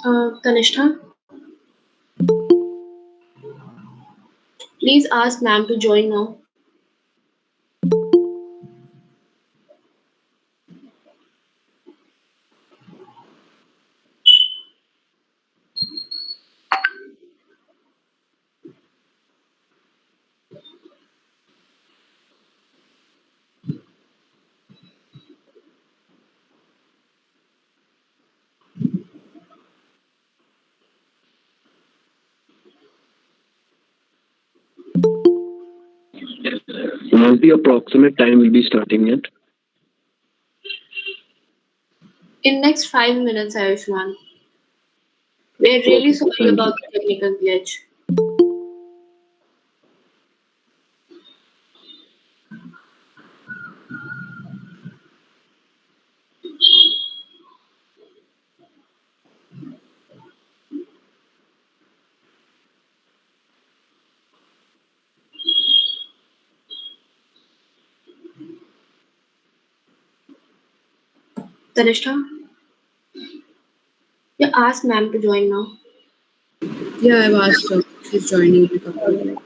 Kanishka, please ask ma'am to join now. What's the approximate time will be starting at? In next 5 minutes, Ayushman. We're really Okay, sorry thank about you. the technical glitch. Kanishka, yeah, ask ma'am to join now. Yeah, I've asked her. She's joining in a couple of minutes.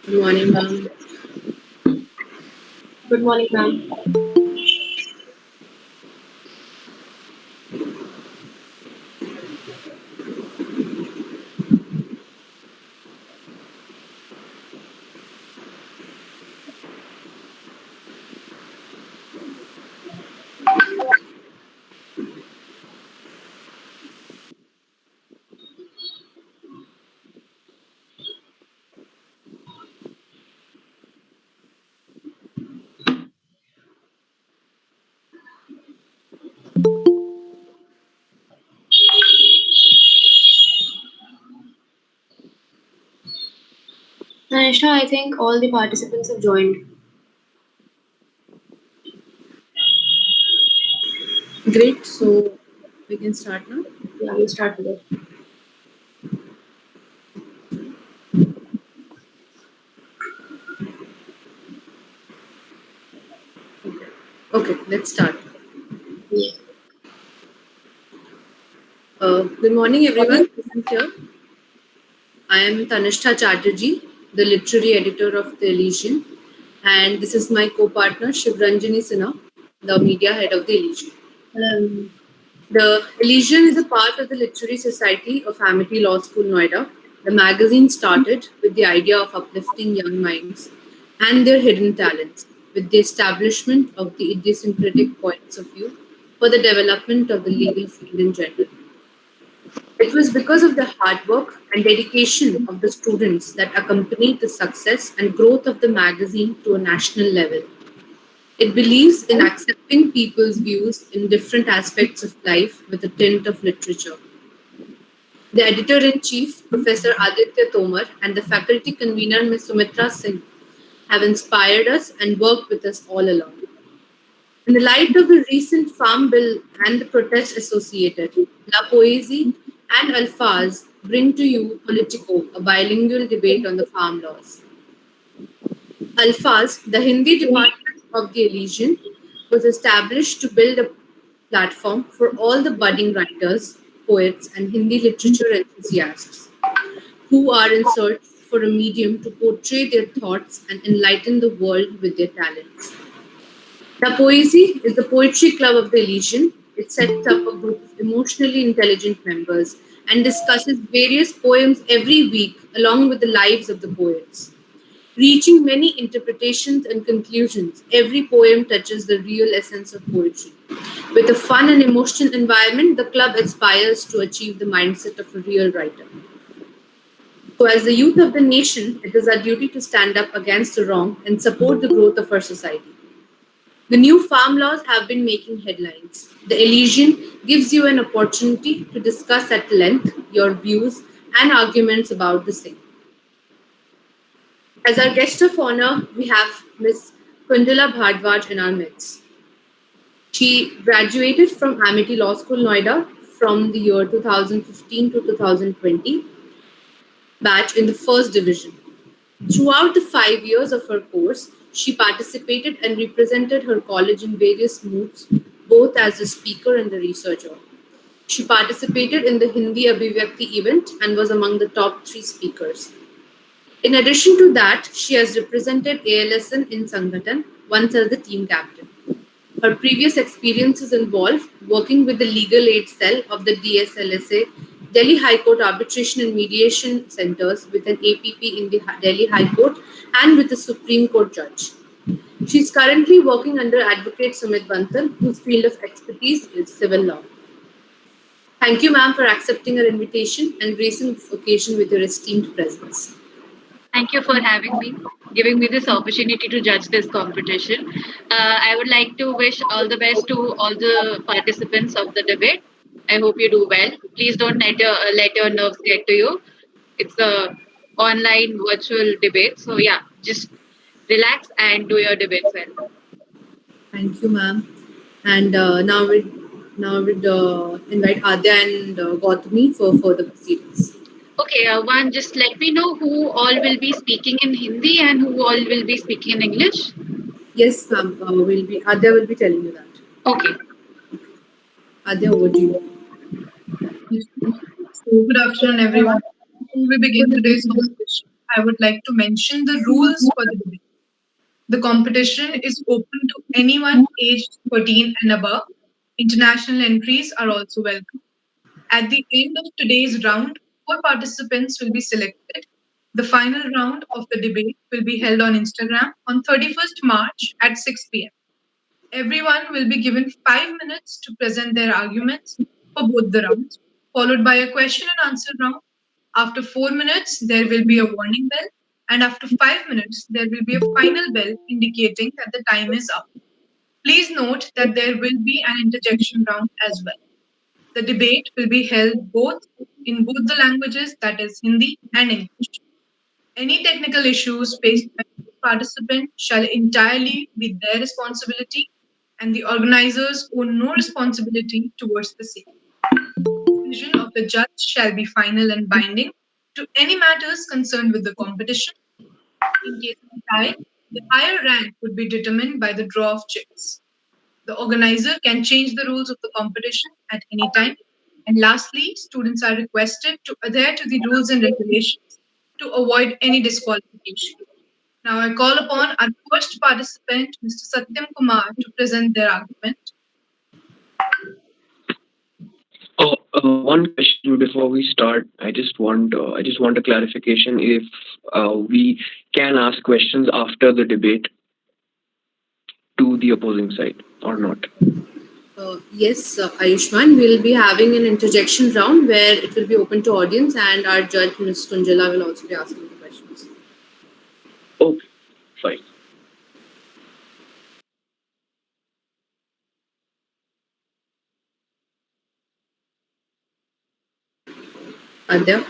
Good morning, ma'am. Good morning, ma'am. Kanishka, I think all the participants have joined. Great. So we can start now. Yeah, we'll start with it. Okay. Okay, let's start. Yeah. Good morning, everyone. Present here. I am Tanishta Chatterjee, the literary editor of The Elysian, and this is my co-partner Shivranjani Sinha, the media head of The Elysian. Hello. The Elysian is a part of the Literary Society of Amity Law School, Noida. The magazine started with the idea of uplifting young minds and their hidden talents, with the establishment of the idiosyncratic points of view for the development of the legal field in general. It was because of the hard work and dedication of the students that accompanied the success and growth of the magazine to a national level. It believes in accepting people's views in different aspects of life with a tint of literature. The editor in chief, Professor Aditya Tomar, and the faculty convener, Ms. Sumitra Singh, have inspired us and worked with us all along. In the light of the recent Farm Bill and the protests associated, La Poesie and Alfaz bring to you Politico, a bilingual debate on the farm laws. Alfaz, the Hindi department of the Elysian, was established to build a platform for all the budding writers, poets, and Hindi literature enthusiasts who are in search for a medium to portray their thoughts and enlighten the world with their talents. The Poesy is the poetry club of the Elysian. It sets up a group of emotionally intelligent members and discusses various poems every week along with the lives of the poets. Reaching many interpretations and conclusions, every poem touches the real essence of poetry. With a fun and emotional environment, the club aspires to achieve the mindset of a real writer. So, as the youth of the nation, it is our duty to stand up against the wrong and support the growth of our society. The new farm laws have been making headlines. The Elysian gives you an opportunity to discuss at length your views and arguments about the same. As our guest of honor, we have Ms. Kundala Bhardwaj in our midst. She graduated from Amity Law School, Noida from the year 2015 to 2020, batch in the first division. Throughout the 5 years of her course, she participated and represented her college in various moods, both as a speaker and a researcher. She participated in the Hindi Abhivyakti event and was among the top 3 speakers. In addition to that, she has represented ALSN in Sanghatan, once as the team captain. Her previous experiences involve working with the legal aid cell of the DSLSA, Delhi High Court Arbitration and Mediation Centers with an APP in the Delhi High Court and with a Supreme Court judge. She is currently working under Advocate Sumit Bansal, whose field of expertise is civil law. Thank you, ma'am, for accepting our invitation and gracing this occasion with your esteemed presence. Thank you for having me, giving me this opportunity to judge this competition. I would like to wish all the best to all the participants of the debate. I hope you do well. Please don't let your nerves get to you. It's a online virtual debate, so yeah, just relax and do your debates well. Thank you, ma'am. And now we'd invite Adya and Gautami for further proceedings. Okay, one, just let me know who all will be speaking in Hindi and who all will be speaking in English. Yes, ma'am. Adya will be telling you that. Okay. Adya, over to you. So, good afternoon, everyone. Before we begin today's competition, I would like to mention the rules for the debate. The competition is open to anyone aged 13 and above. International entries are also welcome. At the end of today's round, 4 participants will be selected. The final round of the debate will be held on Instagram on 31st March at 6 p.m. Everyone will be given 5 minutes to present their arguments for both the rounds, followed by a question and answer round. After 4 minutes, there will be a warning bell, and after 5 minutes, there will be a final bell indicating that the time is up. Please note that there will be an interjection round as well. The debate will be held in both the languages, that is Hindi and English. Any technical issues faced by the participant shall entirely be their responsibility, and the organizers own no responsibility towards the same. The decision of the judge shall be final and binding to any matters concerned with the competition. In case of tie, the higher rank would be determined by the draw of checks. The organizer can change the rules of the competition at any time. And lastly, students are requested to adhere to the rules and regulations to avoid any disqualification. Now I call upon our first participant, Mr. Satyam Kumar, to present their argument. One question before we start. I just want a clarification if we can ask questions after the debate to the opposing side or not. Yes, Ayushman, we'll be having an interjection round where it will be open to audience, and our judge, Ms. Kunjala, will also be asking the questions. Okay, fine. Adya?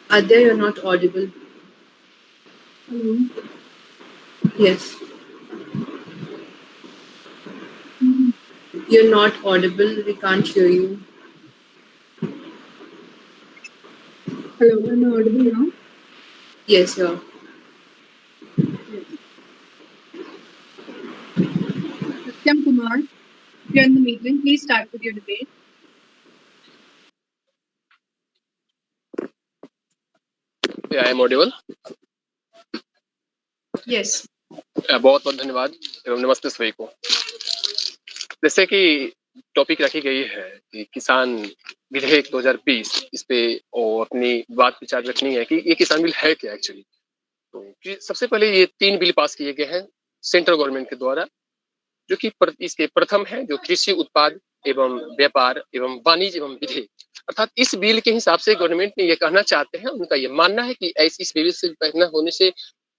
Adya, you're not audible. Hello. Yes. You're not audible. We can't hear you. Hello, am I audible now? Yes, you're. Satyam Kumar, if you're in the meeting, please start with your debate. Yeah, I am audible. Yes. बहुत बहुत धन्यवाद एवं नमस्ते सभी को। जैसे कि topic रखी गई है कि किसान विधेयक 2020 इस पे और अपनी बात विचार रखनी है कि ये किसान बिल है क्या एक्चुअली। तो सबसे पहले ये 3 बिल पास किए गए हैं सेंट्रल गवर्नमेंट के द्वारा, जो कि इसके प्रथम है जो कृषि उत्पाद एवं व्यापार एवं वाणिज्य एवं विधेयक, अर्थात इस बिल के हिसाब से गवर्नमेंट ने ये कहना चाहते हैं, उनका ये मानना है कि इस बिल से पहले होने से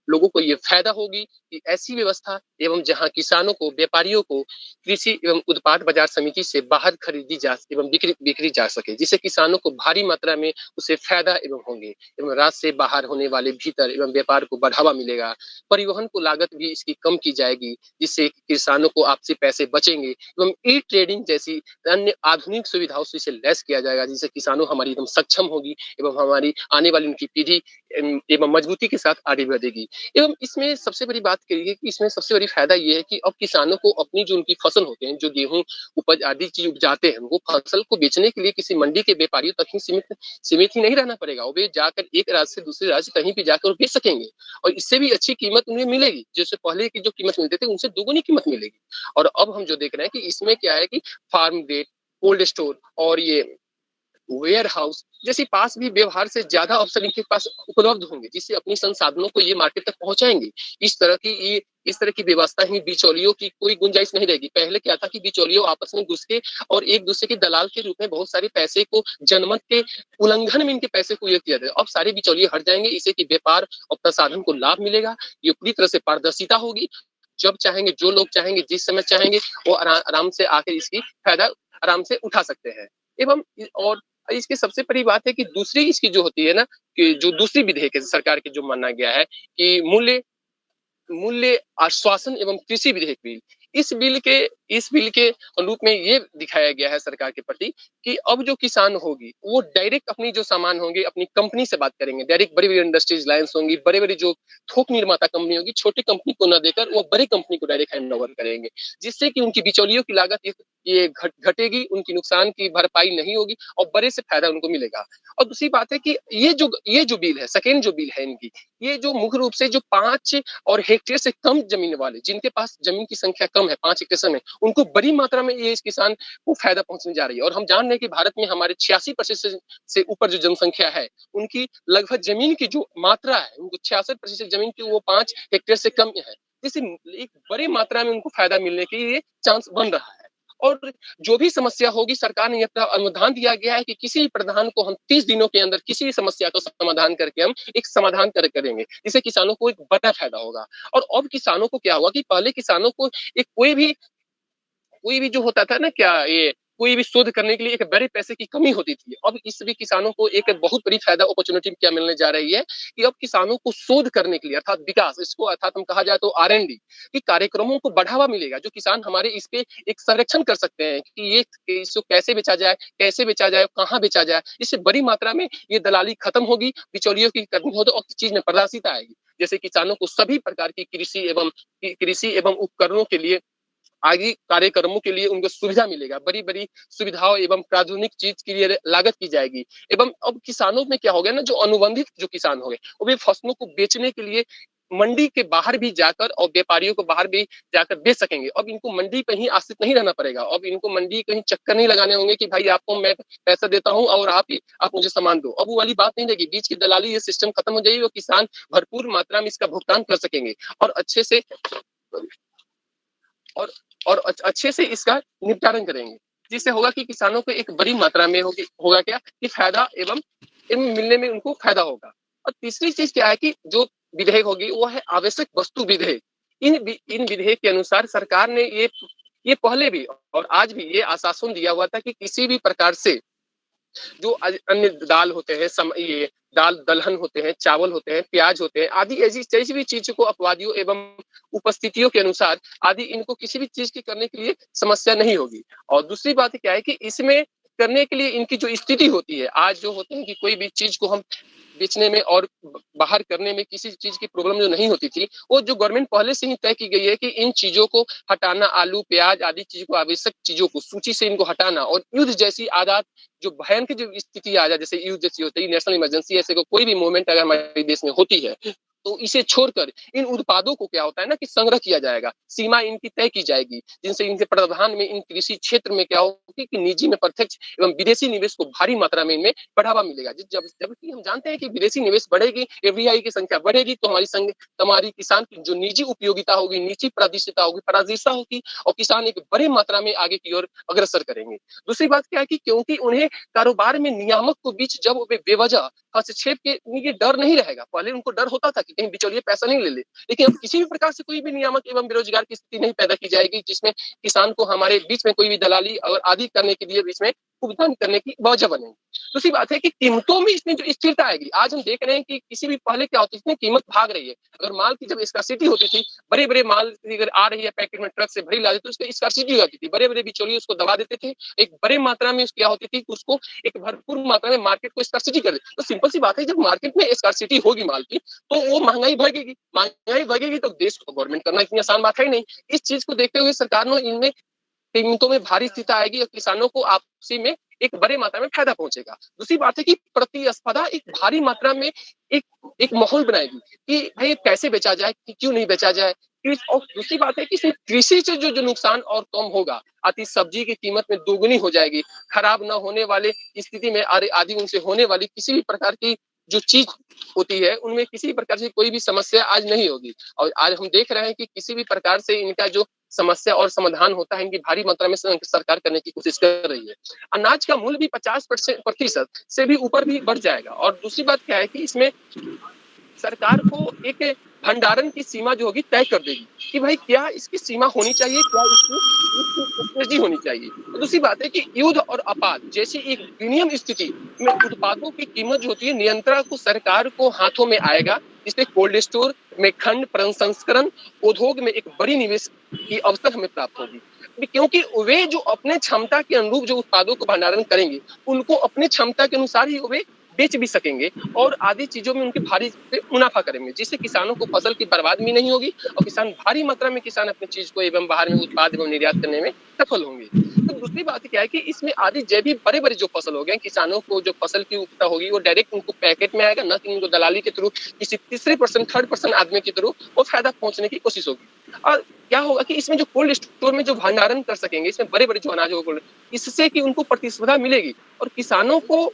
लोगों को ये फायदा होगी कि ऐसी व्यवस्था एवं जहां किसानों को, व्यापारियों को कृषि एवं उत्पाद बाजार समिति से बाहर खरीदी जा एवं बिक्री जा सके, जिससे किसानों को भारी मात्रा में उससे फायदा एवं होंगे एवं राज्य से बाहर होने वाले भीतर एवं व्यापार को बढ़ावा मिलेगा। परिवहन को लागत भी इसकी कम की जाएगी, जिससे किसानों को आपसे पैसे बचेंगे एवं ई ट्रेडिंग जैसी अन्य आधुनिक सुविधाओं से इसे लैस किया जाएगा, जिससे किसानों हमारी एकदम सक्षम होगी एवं हमारी आने वाली उनकी पीढ़ी एवं मजबूती के साथ आगे बढ़ेगी। एवं इसमें सबसे बड़ी बात करिए कि इसमें सबसे बड़ी फायदा ये है कि अब किसानों को अपनी जो उनकी फसल होते हैं, जो गेहूं उपज आदि चीज उपजाते हैं, वो फसल को बेचने के लिए किसी मंडी के व्यापारियों तक ही सीमित ही नहीं रहना पड़ेगा। वे जाकर एक राज्य से दूसरे राज्य कहीं भी जाकर बेच सकेंगे और इससे भी अच्छी कीमत उन्हें मिलेगी, जैसे पहले की जो कीमत मिलती थी उनसे दोगुनी कीमत मिलेगी। और अब हम जो देख रहे हैं कि इसमें क्या है कि फार्म गेट, कोल्ड स्टोर और ये वेयर हाउस जैसे पास भी व्यवहार से ज्यादा अवसर इनके पास उपलब्ध होंगे, जिससे अपनी संसाधनों को ये मार्केट तक पहुंचाएंगे। इस तरह की व्यवस्था ही बिचौलियों की कोई गुंजाइश नहीं रहेगी। पहले क्या था कि बिचौलियों आपस में घुस के और एक दूसरे के दलाल के रूप में बहुत सारे पैसे को जनमत के उल्लंघन में इनके पैसे को ये किया जाए। अब सारे बिचौलिए हट जाएंगे, इससे कि व्यापार और प्रसाधन को लाभ मिलेगा। ये पूरी तरह से पारदर्शिता होगी। जब चाहेंगे, जो लोग चाहेंगे, जिस समय चाहेंगे, वो आराम से आकर इसकी फायदा आराम से उठा सकते हैं। एवं और इसकी सबसे बड़ी बात है कि दूसरी इसकी जो होती है ना, कि जो दूसरी विधेयक है सरकार की, जो माना गया है कि मूल्य मूल्य आश्वासन एवं कृषि विधेयक बिल, इस बिल के अनुरूप में ये दिखाया गया है सरकार के प्रति कि अब जो किसान होगी वो डायरेक्ट अपनी जो सामान होंगे अपनी कंपनी से बात करेंगे। डायरेक्ट बड़ी बड़ी इंडस्ट्रीज लाइन्स होंगी, बड़े बड़े जो थोक निर्माता कंपनी होगी, छोटी कंपनी को न देकर वो बड़ी कंपनी को डायरेक्ट हैंड ओवर करेंगे, जिससे कि उनकी बिचौलियों की लागत ये घटेगी, उनकी नुकसान की भरपाई नहीं होगी और बड़े से फायदा उनको मिलेगा। और दूसरी बात है कि ये जो बिल है, सेकेंड जो बिल है इनकी, ये जो मुख्य रूप से जो 5 और हेक्टेयर से कम जमीन वाले, जिनके पास जमीन की संख्या कम है 5 हेक्टेयर से, उनको बड़ी मात्रा में ये इस किसान को फायदा पहुंचने जा रही है। और हम जान रहे हैं कि भारत में हमारे 86% से ऊपर जो जनसंख्या है, उनकी लगभग जमीन की जो मात्रा है, उनको 66% जमीन की वो 5 हेक्टेयर से कम है, जिससे एक बड़ी मात्रा में उनको फायदा मिलने के ये चांस बन रहा है। और जो भी समस्या होगी, सरकार ने अपना अनुदान दिया गया है कि किसी भी प्रावधान को हम 30 दिनों के अंदर किसी भी समस्या को समाधान करके हम एक समाधान करेंगे, जिससे किसानों को एक बड़ा फायदा होगा। और अब किसानों को क्या हुआ कि पहले किसानों को एक कोई भी जो होता था ना, क्या ये कोई भी शोध करने के लिए एक बड़े पैसे की कमी होती थी। अब इस भी किसानों को एक बहुत बड़ी फायदा अपॉर्चुनिटी क्या मिलने जा रही है कि अब किसानों को शोध करने के लिए अर्थात विकास, इसको अर्थात हम कहा जाए तो R&D की कार्यक्रमों को बढ़ावा मिलेगा, जो किसान हमारे इस पे एक संरक्षण कर सकते हैं कि ये इसको कैसे बेचा जाए, कहाँ बेचा जाए। इससे बड़ी मात्रा में ये दलाली खत्म होगी, बिचौलियों की करनी हो तो और चीज में पारदर्शिता आएगी। जैसे किसानों को सभी प्रकार की कृषि एवं उपकरणों के लिए, आगे कार्यक्रमों के लिए उनको सुविधा मिलेगा। बड़ी-बड़ी सुविधाओं एवं प्राथमिक चीज के लिए लागत की जाएगी। एवं अब किसानों में क्या हो गया ना, जो अनुबंधित जो किसान हो गए, वो भी फसलों को बेचने के लिए मंडी के बाहर भी जाकर और व्यापारियों को बाहर भी जाकर बेच सकेंगे। अब इनको मंडी पे ही आश्रित नहीं रहना पड़ेगा। अब इनको मंडी कहीं चक्कर नहीं लगाने होंगे कि भाई आपको मैं पैसा देता हूँ और आप मुझे सामान दो। अब वो वाली बात नहीं रहेगी, बीच की दलाली ये सिस्टम खत्म हो जाएगी और किसान भरपूर मात्रा में इसका भुगतान कर सकेंगे और अच्छे से इसका निपटारण करेंगे, जिससे होगा कि किसानों को एक बड़ी मात्रा में होगा क्या कि फायदा एवं मिलने में उनको फायदा होगा। और तीसरी चीज क्या है कि जो विधेयक होगी वो है आवश्यक वस्तु विधेयक। इन विधेयक के अनुसार सरकार ने ये पहले भी और आज भी ये आश्वासन दिया हुआ था कि किसी भी प्रकार से जो अन्य दाल होते हैं, ये दाल दलहन होते हैं, चावल होते हैं, प्याज होते हैं, आदि ऐसी भी चीजों को अपवादियों एवं उपस्थितियों के अनुसार आदि इनको किसी भी चीज की करने के लिए समस्या नहीं होगी। और दूसरी बात क्या है कि इसमें करने के लिए इनकी जो स्थिति होती है, आज जो होते हैं कि कोई भी चीज को हम बेचने में और बाहर करने में किसी चीज की प्रॉब्लम जो नहीं होती थी, वो जो गवर्नमेंट पहले से ही तय की गई है कि इन चीजों को हटाना, आलू प्याज आदि चीजों को, आवश्यक चीजों को सूची से इनको हटाना और युद्ध जैसी आदात जो भयानक जो स्थिति आ जाए, जैसे युद्ध जैसी होती है, नेशनल इमरजेंसी, ऐसे कोई भी मूवमेंट अगर हमारे देश में होती है तो इसे छोड़कर इन उत्पादों को क्या होता है ना कि संग्रह किया जाएगा, सीमा इनकी तय की जाएगी, जिनसे इनके प्रावधान में इन कृषि क्षेत्र में क्या होगी कि निजी में प्रत्यक्ष एवं विदेशी निवेश को भारी मात्रा में इनमें बढ़ावा मिलेगा। जबकि हम जानते हैं कि विदेशी निवेश बढ़ेगी, एफडीआई की संख्या बढ़ेगी तो हमारी किसान की जो निजी उपयोगिता होगी, निजी पारदर्शिता होगी और किसान एक बड़ी मात्रा में आगे की ओर अग्रसर करेंगे। दूसरी बात क्या है कि क्योंकि उन्हें कारोबार में नियामक को बीच जब वे बेवजह हस्तक्षेप के ये डर नहीं रहेगा। पहले उनको डर होता था कि कहीं बिचौलिए पैसा नहीं ले ले, लेकिन अब किसी भी प्रकार से कोई भी नियामक एवं बेरोजगार की स्थिति नहीं पैदा की जाएगी जिसमें किसान को हमारे बीच में कोई भी दलाली और आदि करने के लिए बीच में भुगतान करने की वजह बनेगी। दूसरी बात है कि कीमतों में इसमें जो स्थिरता आएगी, आज हम देख रहे हैं कि किसी भी पहले क्या होती थी, कीमत भाग रही है। अगर माल की जब स्कार्सिटी होती थी, बड़े-बड़े माल अगर आ रही है पैकेट में ट्रक से भरी लादी तो उसकी स्कार्सिटी हो जाती थी, बड़े-बड़े बिचौलिए उसको दबा देते थे, एक बड़े मात्रा में क्या होती थी, उसको एक भरपूर मात्रा में मार्केट को स्कार्सिटी कर देती। तो सिंपल सी बात है, जब मार्केट में स्कार्सिटी होगी माल की, तो वो महंगाई बढ़ेगी तो देश को गवर्नमेंट करना इतनी आसान बात है ही नहीं। इस चीज को देखते हुए सरकार ने इनमें कीमतों में भारी स्थिरता आएगी और किसानों को आपसी में एक बड़े मात्रा में फायदा पहुंचेगा। दूसरी बात है कि प्रतिस्पर्धा एक भारी मात्रा में एक माहौल बनाएगी कि भाई कैसे बेचा जाए, कि क्यों नहीं बेचा जाए। और दूसरी बात है कि इसमें कृषि से जो नुकसान और कम होगा, आती सब्जी की कीमत में दोगुनी हो जाएगी, खराब न होने वाले स्थिति में आदि उनसे होने वाली किसी भी प्रकार की जो चीज होती है उनमें किसी प्रकार से कोई भी समस्या आज नहीं होगी। और आज हम देख रहे हैं कि किसी भी प्रकार से इनका जो समस्या और समाधान होता है इनकी भारी मात्रा में सरकार करने की कोशिश कर रही है। अनाज का मूल्य भी 50% से भी ऊपर भी बढ़ जाएगा। और दूसरी बात क्या है कि इसमें सरकार को एक भंडारण की सीमा जो होगी तय कर देगी कि भाई क्या इसकी सीमा होनी चाहिए, क्या इसकी स्ट्रेटजी होनी चाहिए। तो दूसरी बात है कि युद्ध और आपात जैसी एक विनियम स्थिति में उत्पादों की कीमत जो होती है नियंत्रण को सरकार को हाथों में आएगा, जिससे कोल्ड स्टोर में खंड प्रसंस्करण उद्योग में एक बड़ी निवेश की अवसर हमें प्राप्त होगी। क्योंकि वे जो अपने क्षमता के अनुरूप जो उत्पादों को भंडारण करेंगे उनको अपने क्षमता के अनुसार ही वे बेच भी सकेंगे और आदि चीजों में उनके भारी से मुनाफा करेंगे, जिससे किसानों को फसल की बर्बाद भी नहीं होगी और किसान भारी मात्रा में किसान अपनी चीज को एवं बाहर में उत्पाद एवं निर्यात करने में सफल होंगे। तो दूसरी बात क्या है कि इसमें आदि जैविक बड़े जो फसल हो गए, किसानों को जो फसल की उपता होगी वो डायरेक्ट उनको पैकेट में आएगा, न कि उनको दलाली के थ्रू किसी तीसरे पर्सन थर्ड पर्सन आदमी के थ्रू वो फायदा पहुंचने की कोशिश होगी। और क्या होगा कि इसमें जो कोल्ड स्टोर में जो भंडारण कर सकेंगे, इसमें बड़े जो अनाज होगा, इससे कि उनको प्रतिस्पर्धा मिलेगी और किसानों को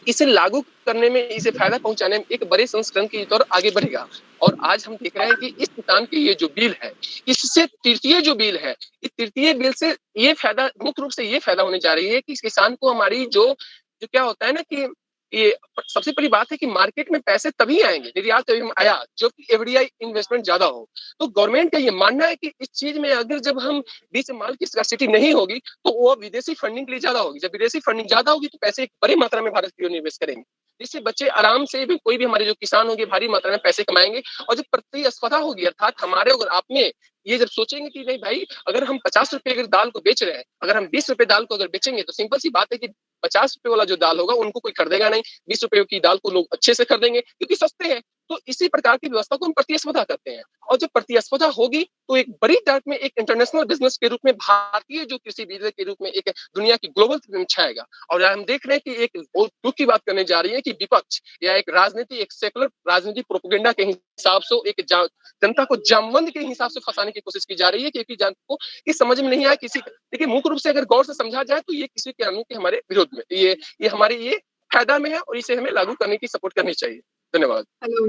इसे लागू करने में, इसे फायदा पहुंचाने में एक बड़े संस्करण की तौर आगे बढ़ेगा। और आज हम देख रहे हैं कि इस किसान की ये जो बिल है, इससे तृतीय जो बिल है, इस तृतीय बिल से ये फायदा मुख्य रूप से ये फायदा होने जा रही है कि इस किसान को हमारी जो क्या होता है ना कि ये सबसे बड़ी बात है कि मार्केट में पैसे तभी आएंगे, निर्यात एवं आयात, जो कि एफडीआई इन्वेस्टमेंट ज्यादा हो। तो गवर्नमेंट का ये मानना है कि इस चीज में अगर जब हम बीच माल की स्कार्सिटी नहीं होगी तो वो विदेशी फंडिंग के लिए ज्यादा होगी। जब विदेशी फंडिंग ज्यादा होगी तो पैसे एक बड़ी मात्रा में भारत की ओर निवेश करेंगे, जिससे बच्चे आराम से भी कोई भी हमारे जो किसान होंगे भारी मात्रा में पैसे कमाएंगे। और जब प्रतिस्पर्धा होगी, अर्थात हमारे और आप में ये जब सोचेंगे कि नहीं भाई अगर हम 50 रुपए अगर दाल को बेच रहे हैं, अगर हम 20 रुपए दाल को अगर बेचेंगे तो सिंपल सी बात है कि 50 रुपए वाला जो दाल होगा उनको कोई खरीदेगा नहीं, 20 रुपए की दाल को लोग अच्छे से खरीदेंगे क्योंकि सस्ते हैं। तो इसी प्रकार की व्यवस्था को हम प्रतिस्पर्धा करते हैं। और जब प्रतिस्पर्धा होगी तो एक बड़ी दर में एक इंटरनेशनल बिजनेस के रूप में भारतीय जो कृषि बिजनेस के रूप में एक दुनिया की ग्लोबल छाएगा। और हम देख रहे हैं कि एक बहुत दुख की बात करने जा रही है कि विपक्ष या एक राजनीति, एक सेकुलर राजनीति प्रोपेगेंडा के हिसाब से एक जनता को जामबंद के हिसाब से फंसाने की कोशिश की जा रही है, क्योंकि जनता को इस समझ में नहीं आया किसी। देखिए मुख्य रूप से अगर गौर से समझा जाए तो ये किसी कानून के हमारे विरोध में, ये हमारे ये फायदा में है और इसे हमें लागू करने की सपोर्ट करनी चाहिए। धन्यवाद। हेलो,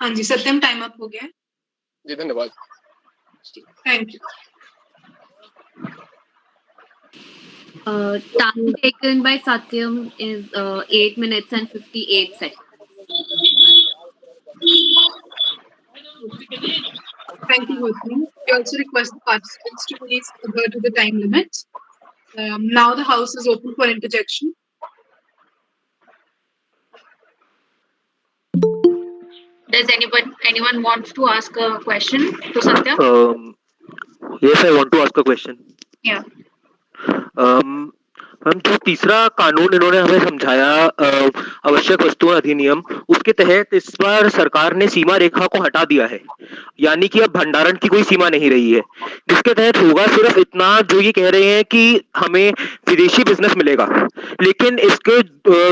हाँ जी सत्यम, टाइम अप हो गया है जी, धन्यवाद। Thank you. Time taken by Satyam is 8 minutes and 58 seconds. Thank you, Gautam. We also request the participants to please adhere to the time limit. Now the house is open for interjection. Does anyone wants to ask a question to Satya? Yes, I want to ask a question. Yeah. हम जो तीसरा कानून इन्होंने हमें समझाया, आवश्यक वस्तुओं अधिनियम, उसके तहत इस बार सरकार ने सीमा रेखा को हटा दिया है, यानी कि अब भंडारण की कोई सीमा नहीं रही है, जिसके तहत होगा सिर्फ इतना जो ये कह रहे हैं कि हमें विदेशी बिजनेस मिलेगा। लेकिन इसके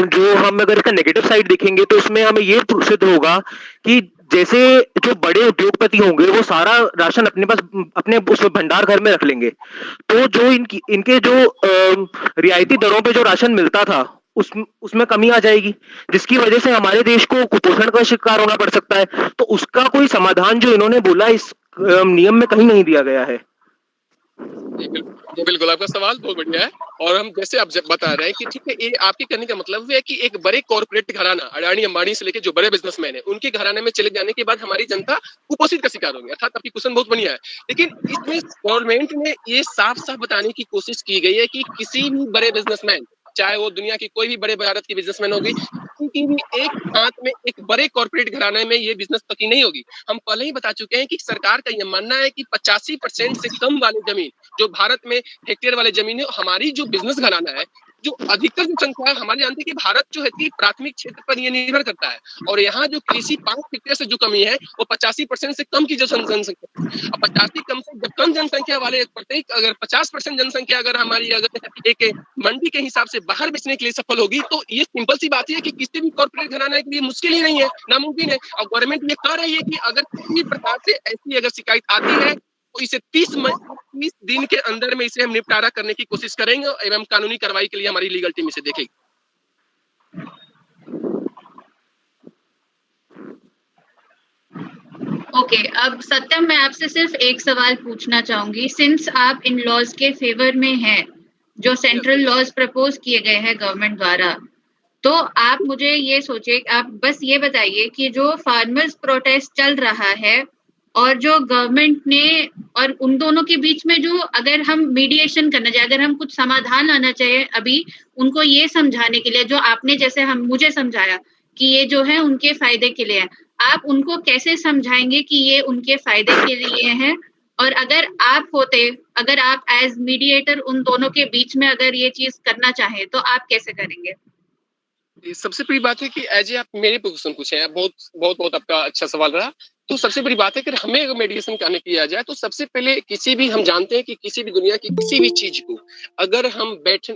जो हम अगर इसका नेगेटिव साइड देखेंगे तो इसमें हमें ये सिद्ध होगा कि जैसे जो बड़े उद्योगपति होंगे वो सारा राशन अपने पास अपने उस भंडार घर में रख लेंगे, तो जो इनके जो रियायती दरों पे जो राशन मिलता था उसमें कमी आ जाएगी, जिसकी वजह से हमारे देश को कुपोषण का शिकार होना पड़ सकता है। तो उसका कोई समाधान जो इन्होंने बोला इस नियम में कहीं नहीं दिया गया है। जी बिल्कुल, आपका सवाल बहुत बढ़िया है। और हम जैसे आप बता रहे हैं कि ठीक है, ये आपके कहने का मतलब है कि एक बड़े कॉर्पोरेट घराना, अडानी अंबानी से लेके जो बड़े बिजनेसमैन है, उनके घराने में चले जाने के बाद हमारी जनता कुपोषित का शिकार होगी। अर्थात आपकी क्वेश्चन बहुत बढ़िया है, लेकिन इसमें गवर्नमेंट ने ये साफ साफ बताने की कोशिश की गई है कि किसी भी बड़े बिजनेसमैन, चाहे वो दुनिया की कोई भी बड़े भारत की बिजनेसमैन होगी, किसी भी एक हाथ में एक बड़े कॉर्पोरेट घराने में ये बिजनेस पकी नहीं होगी। हम पहले ही बता चुके हैं कि सरकार का ये मानना है कि 85% से कम वाली जमीन, जो भारत में हेक्टेयर वाले जमीन है, हमारी जो बिजनेस घराना है, जो अधिकतर जनसंख्या है, हमारे जानते हैं कि भारत जो है कि प्राथमिक क्षेत्र पर ये निर्भर करता है। और यहाँ जो कृषि 5 हेक्टेयर से जो कमी है, वो 85% से कम की जो जनसंख्या है। अब 85 कम से जब कम जनसंख्या वाले प्रत्येक, अगर 50% जनसंख्या अगर हमारी अगर एक मंडी के हिसाब से बाहर बेचने के लिए सफल होगी, तो ये सिंपल सी बात है कि किसी भी कॉर्पोरेट घराने के लिए मुश्किल ही नहीं है, नामुमकिन है। और गवर्नमेंट ये कह रही है कि अगर किसी भी प्रकार से ऐसी अगर शिकायत आती है, तो इसे 30 दिन के अंदर में इसे हम निपटारा करने की कोशिश करेंगे एवं कानूनी कार्रवाई के लिए हमारी लीगल टीम इसे देखेगी। ओके, अब सत्यम, मैं आपसे सिर्फ एक सवाल पूछना चाहूंगी। सिंस आप इन लॉज के फेवर में हैं, जो सेंट्रल लॉज प्रपोज किए गए हैं गवर्नमेंट द्वारा, तो आप मुझे ये सोचिए, आप बस ये बताइए कि जो फार्मर्स प्रोटेस्ट चल रहा है और जो गवर्नमेंट ने, और उन दोनों के बीच में जो, अगर हम मीडिएशन करना चाहे, अगर हम कुछ समाधान लाना चाहे अभी उनको ये समझाने के लिए, जो आपने जैसे हम मुझे समझाया कि ये जो है उनके फायदे के लिए है, आप उनको कैसे समझाएंगे कि ये उनके फायदे के लिए है? और अगर आप होते, अगर आप एज मीडिएटर उन दोनों के बीच में अगर ये चीज करना चाहें, तो आप कैसे करेंगे? सबसे बड़ी बात है कि एज आप मेरे पे क्वेश्चन पूछे हैं, बहुत बहुत बहुत आपका अच्छा सवाल रहा। तो सबसे बड़ी बात है कि हमें अगर मेडिएशन करने किया जाए, तो सबसे पहले किसी भी, हम जानते हैं कि किसी भी दुनिया की किसी भी चीज को अगर हम बैठ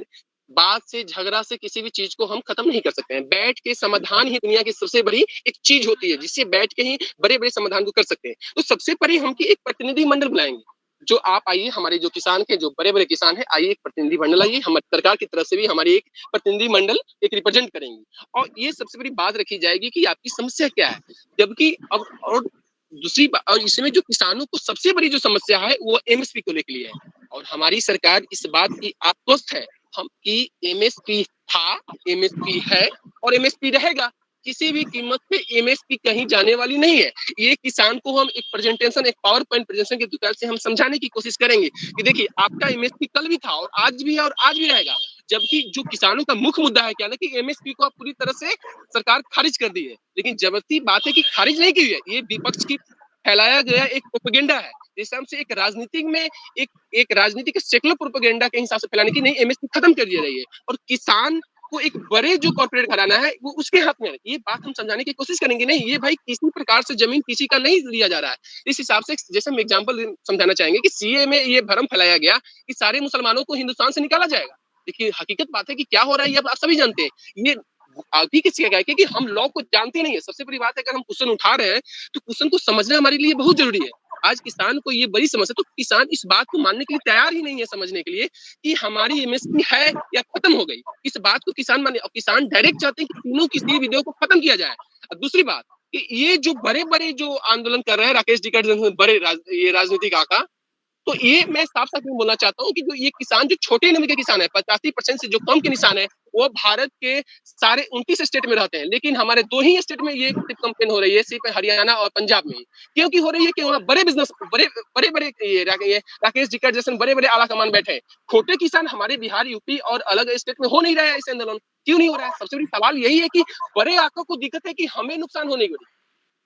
बात से, झगड़ा से किसी भी चीज को हम खत्म नहीं कर सकते हैं। बैठ के समाधान ही दुनिया की सबसे बड़ी एक चीज होती है, जिससे बैठ के ही बड़े बड़े समाधान को कर सकते हैं। तो सबसे पहले हम एक प्रतिनिधि मंडल बुलाएंगे, जो आप आइए, हमारे जो किसान के जो बड़े बड़े किसान है, आइए एक प्रतिनिधि मंडल आइए, हमारी सरकार की तरफ से भी हमारी एक प्रतिनिधि मंडल एक रिप्रेजेंट करेंगे, और ये सबसे बड़ी बात रखी जाएगी कि आपकी समस्या क्या है। जबकि अब और दूसरी बात, और इसमें जो किसानों को सबसे बड़ी जो समस्या है वो एमएसपी को लेकर है, और हमारी सरकार इस बात की आश्वस्त है हम कि एमएसपी था, एमएसपी है और एमएसपी रहेगा। किसी भी कीमत पे एमएसपी कहीं जाने वाली नहीं है। ये किसान को हम एक प्रेजेंटेशन, एक पावर पॉइंट प्रेजेंटेशन के दुकान से हम समझाने की कोशिश करेंगे कि देखिए, आपका एमएसपी कल भी था और आज भी है और आज भी रहेगा। जबकि जो किसानों का मुख्य मुद्दा है क्या ना, कि एमएसपी को आप पूरी तरह से सरकार खारिज कर दी है। लेकिन जबरदस्ती बात है कि खारिज नहीं की है, ये विपक्ष की फैलाया गया एक प्रोपेगेंडा है, जिस हिसाब से एक राजनीतिक में एक राजनीतिक सेकुलर प्रोपेगेंडा के हिसाब से फैलाने की, नहीं एमएसपी खत्म कर दी रही है और किसान को एक बड़े जो कॉर्पोरेट घराना है वो उसके हाथ में है। ये बात हम समझाने की कोशिश करेंगे, नहीं ये भाई किसी प्रकार से जमीन किसी का नहीं लिया जा रहा है। इस हिसाब से जैसे हम एग्जांपल समझाना चाहेंगे कि सीए में ये भ्रम फैलाया गया कि सारे मुसलमानों को हिंदुस्तान से निकाला जाएगा। देखिए, हकीकत बात है कि क्या हो रहा है ये आप सभी जानते हैं। ये अभी किसी का कि हम लॉ को जानते नहीं है। सबसे बड़ी बात है, अगर हम क्वेश्चन उठा रहे हैं तो क्वेश्चन को समझना हमारे लिए बहुत जरूरी है। आज किसान को ये बड़ी समस्या, तो किसान इस बात को मानने के लिए तैयार ही नहीं है, समझने के लिए कि हमारी एमएसपी है या खत्म हो गई। इस बात को किसान माने, और किसान डायरेक्ट चाहते हैं कि तीनों किसी वीडियो को खत्म किया जाए। और दूसरी बात कि ये जो बड़े बड़े जो आंदोलन कर रहे हैं राकेश टिकैत जैसे बड़े ये राजनीतिक आका, तो ये मैं साफ साफ बोलना चाहता हूँ कि जो ये किसान जो छोटे नंबर के किसान है, 85% से जो कम के किसान है, वो भारत के सारे 29 स्टेट में रहते हैं, लेकिन हमारे 2 ही स्टेट में ये सिर्फ कंप्लेन हो रही है, सिर्फ हरियाणा और पंजाब में। क्योंकि हो रही है कि वहाँ बड़े बिजनेस, बड़े बड़े ये राकेश टिकैत जैसे बड़े बड़े आला कमान बैठे हैं। छोटे किसान हमारे बिहार, यूपी और अलग स्टेट में हो नहीं रहा है ऐसे आंदोलन। क्यों नहीं हो रहा है? सबसे बड़ी सवाल यही है कि बड़े आका को दिक्कत है कि हमें नुकसान होने की,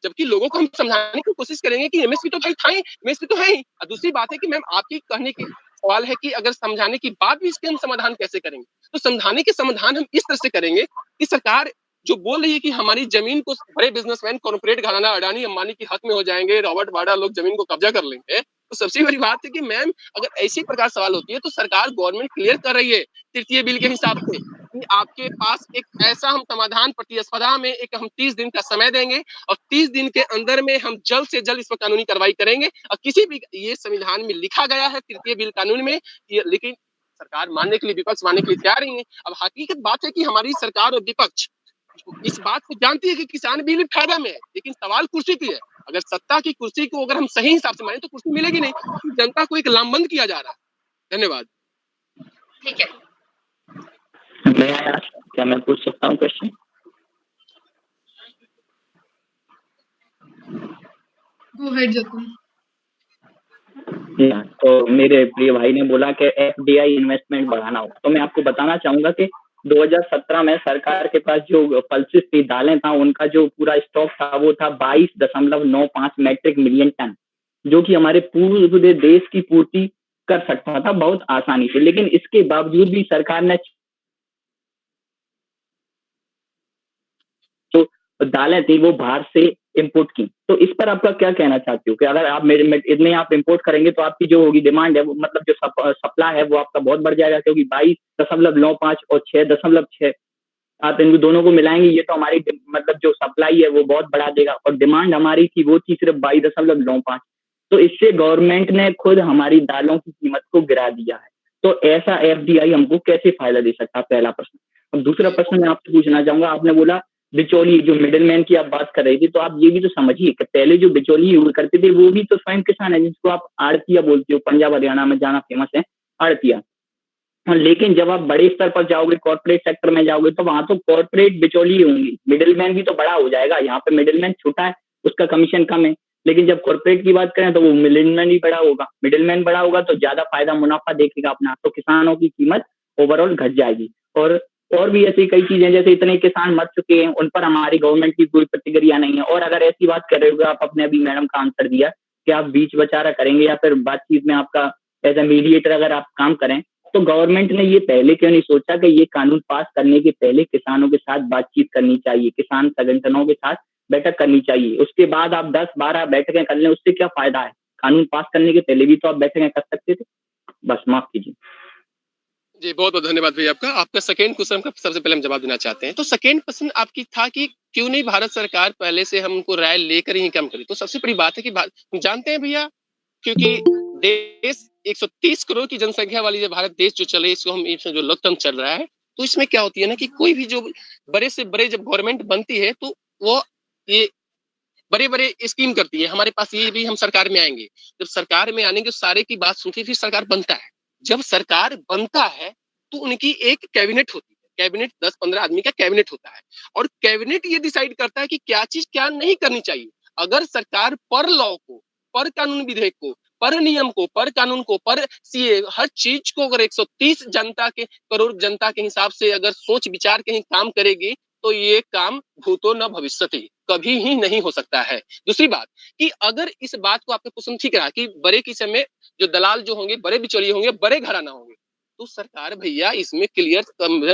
जबकि लोगों को हम समझाने की कोशिश करेंगे कि एमएसपी तो भाई था ही, एमएसपी तो है ही। और दूसरी बात है कि मैम आपकी कहने की सवाल है कि अगर समझाने की बात भी, इसके हम समाधान कैसे करेंगे? तो समझाने के समाधान हम इस तरह से करेंगे कि सरकार जो बोल रही है कि हमारी जमीन को बड़े बिजनेसमैन, कॉर्पोरेट घराना, अडानी अंबानी की हक में हो जाएंगे, रॉबर्ट वाड्रा लोग जमीन को कब्जा कर लेंगे। तो सबसे बड़ी बात है कि मैम अगर ऐसी प्रकार सवाल होती है तो सरकार, गवर्नमेंट क्लियर कर रही है तृतीय बिल के हिसाब से कि आपके पास एक ऐसा हम समाधान प्रतिस्पर्धा में एक हम 30 दिन का समय देंगे और 30 दिन के अंदर में हम जल्द से जल्द इस पर कानूनी कार्रवाई करेंगे। और किसी भी, ये संविधान में लिखा गया है तृतीय बिल कानून में, लेकिन सरकार मानने के लिए, विपक्ष मानने के लिए तैयार नहीं है। अब हकीकत बात है कि हमारी सरकार और विपक्ष इस बात को जानती है कि किसान भी फायदा में है, लेकिन सवाल कुर्सी की है। अगर सत्ता की कुर्सी को अगर हम सही हिसाब से माने तो कुर्सी मिलेगी नहीं, जनता को एक लामबंद किया जा रहा है। धन्यवाद। ठीक है। मैं यार, क्या मैं पूछ सकता हूँ क्वेश्चन? Go ahead, Jatin. तो मेरे प्रिय भाई ने बोला कि एफडीआई इन्वेस्टमेंट बढ़ाना होगा, तो मैं आपको बताना चाहूंगा कि 2017 में सरकार के पास जो पल्सेस थी, दालें था, उनका जो पूरा स्टॉक था वो था 22.95 मैट्रिक मिलियन टन, जो कि हमारे पूरे देश की पूर्ति कर सकता था बहुत आसानी से। लेकिन इसके बावजूद भी सरकार ने जो दालें थी वो बाहर से इंपोर्ट की। तो इस पर आपका क्या कहना चाहते हो कि अगर आप मेरे इतने आप इंपोर्ट करेंगे तो आपकी जो होगी डिमांड है वो, मतलब जो सप्लाई है वो आपका बहुत बढ़ जाएगा, क्योंकि 22.95 और 6.6 आप इन दोनों को मिलाएंगे, ये तो हमारी मतलब जो सप्लाई है वो बहुत बढ़ा देगा, और डिमांड हमारी थी वो थी सिर्फ 22.95। तो इससे गवर्नमेंट ने खुद हमारी दालों की कीमत को गिरा दिया है। तो ऐसा एफडीआई हमको कैसे फायदा दे सकता है? पहला प्रश्न। अब दूसरा प्रश्न मैं आपसे पूछना चाहूंगा, आपने बोला बिचौली, जो मिडिलमैन की आप बात कर रही थी, तो आप ये भी तो समझिए कि पहले जो बिचौली हुआ करते थे वो भी तो स्वयं किसान है, जिसको आप आड़तिया बोलते हो, पंजाब हरियाणा में जाना फेमस है आड़तिया। लेकिन जब आप बड़े स्तर पर जाओगे, कॉर्पोरेट सेक्टर में जाओगे, तो वहां तो कॉर्पोरेट बिचौली होंगी, मिडिलमैन भी तो बड़ा हो जाएगा। यहाँ पे मिडिलमैन छोटा है, उसका कमीशन कम है, लेकिन जब कॉर्पोरेट की बात करें तो वो मिडिलमैन ही बड़ा होगा। मिडिलमैन बड़ा होगा तो ज्यादा फायदा मुनाफा देखेगा अपना, तो किसानों की कीमत ओवरऑल घट जाएगी। और भी ऐसी कई चीजें, जैसे इतने किसान मर चुके हैं, उन पर हमारी गवर्नमेंट की कोई प्रतिक्रिया नहीं है। और अगर ऐसी बात कर रहे हो, आप अपने अभी मैडम का आंसर दिया कि आप बीच बचारा करेंगे या फिर बातचीत में आपका एज ए मीडिएटर अगर आप काम करें, तो गवर्नमेंट ने ये पहले क्यों नहीं सोचा कि ये कानून पास करने के पहले किसानों के साथ बातचीत करनी चाहिए, किसान संगठनों के साथ बैठक करनी चाहिए, उसके बाद आप 10-12 बैठकें कर लें, उससे क्या फायदा है? कानून पास करने के पहले भी तो आप बैठकें कर सकते थे। बस माफ कीजिए। जी, बहुत बहुत धन्यवाद भैया आपका। आपका सेकंड क्वेश्चन का सबसे पहले हम जवाब देना चाहते हैं। तो सेकंड क्वेश्चन आपकी था कि क्यों नहीं भारत सरकार पहले से हमको राय लेकर ही काम करी। तो सबसे बड़ी बात है कि हम जानते हैं भैया, क्योंकि देश 130 करोड़ की जनसंख्या वाली जो भारत देश जो चले, इसको हम इसमें जो लोकतंत्र चल रहा है, तो इसमें क्या होती है ना कि कोई भी जो बड़े से बड़े जब गवर्नमेंट बनती है तो वो ये बड़े बड़े स्कीम करती है। हमारे पास ये भी हम सरकार में आएंगे, जब सरकार में आने के सारे की बात सुनती फिर सरकार बनता है। जब सरकार बनता है तो उनकी एक कैबिनेट होती है, कैबिनेट 10-15 आदमी का कैबिनेट होता है, और कैबिनेट ये डिसाइड करता है कि क्या चीज क्या नहीं करनी चाहिए। अगर सरकार पर लॉ को, पर कानून विधेयक को, पर नियम को, पर कानून को, पर सीए हर चीज को अगर 130 करोड़ जनता के हिसाब से अगर सोच विचार के ही काम करेगी, तो ये काम भूतो न भविष्यति, कभी ही नहीं हो सकता है। दूसरी बात कि अगर इस बात को आपने क्वेश्चन ठीक रहा कि बड़े किस्म में जो दलाल जो होंगे, बड़े बिचौलिए होंगे, बड़े घराना होंगे, तो सरकार भैया इसमें क्लियर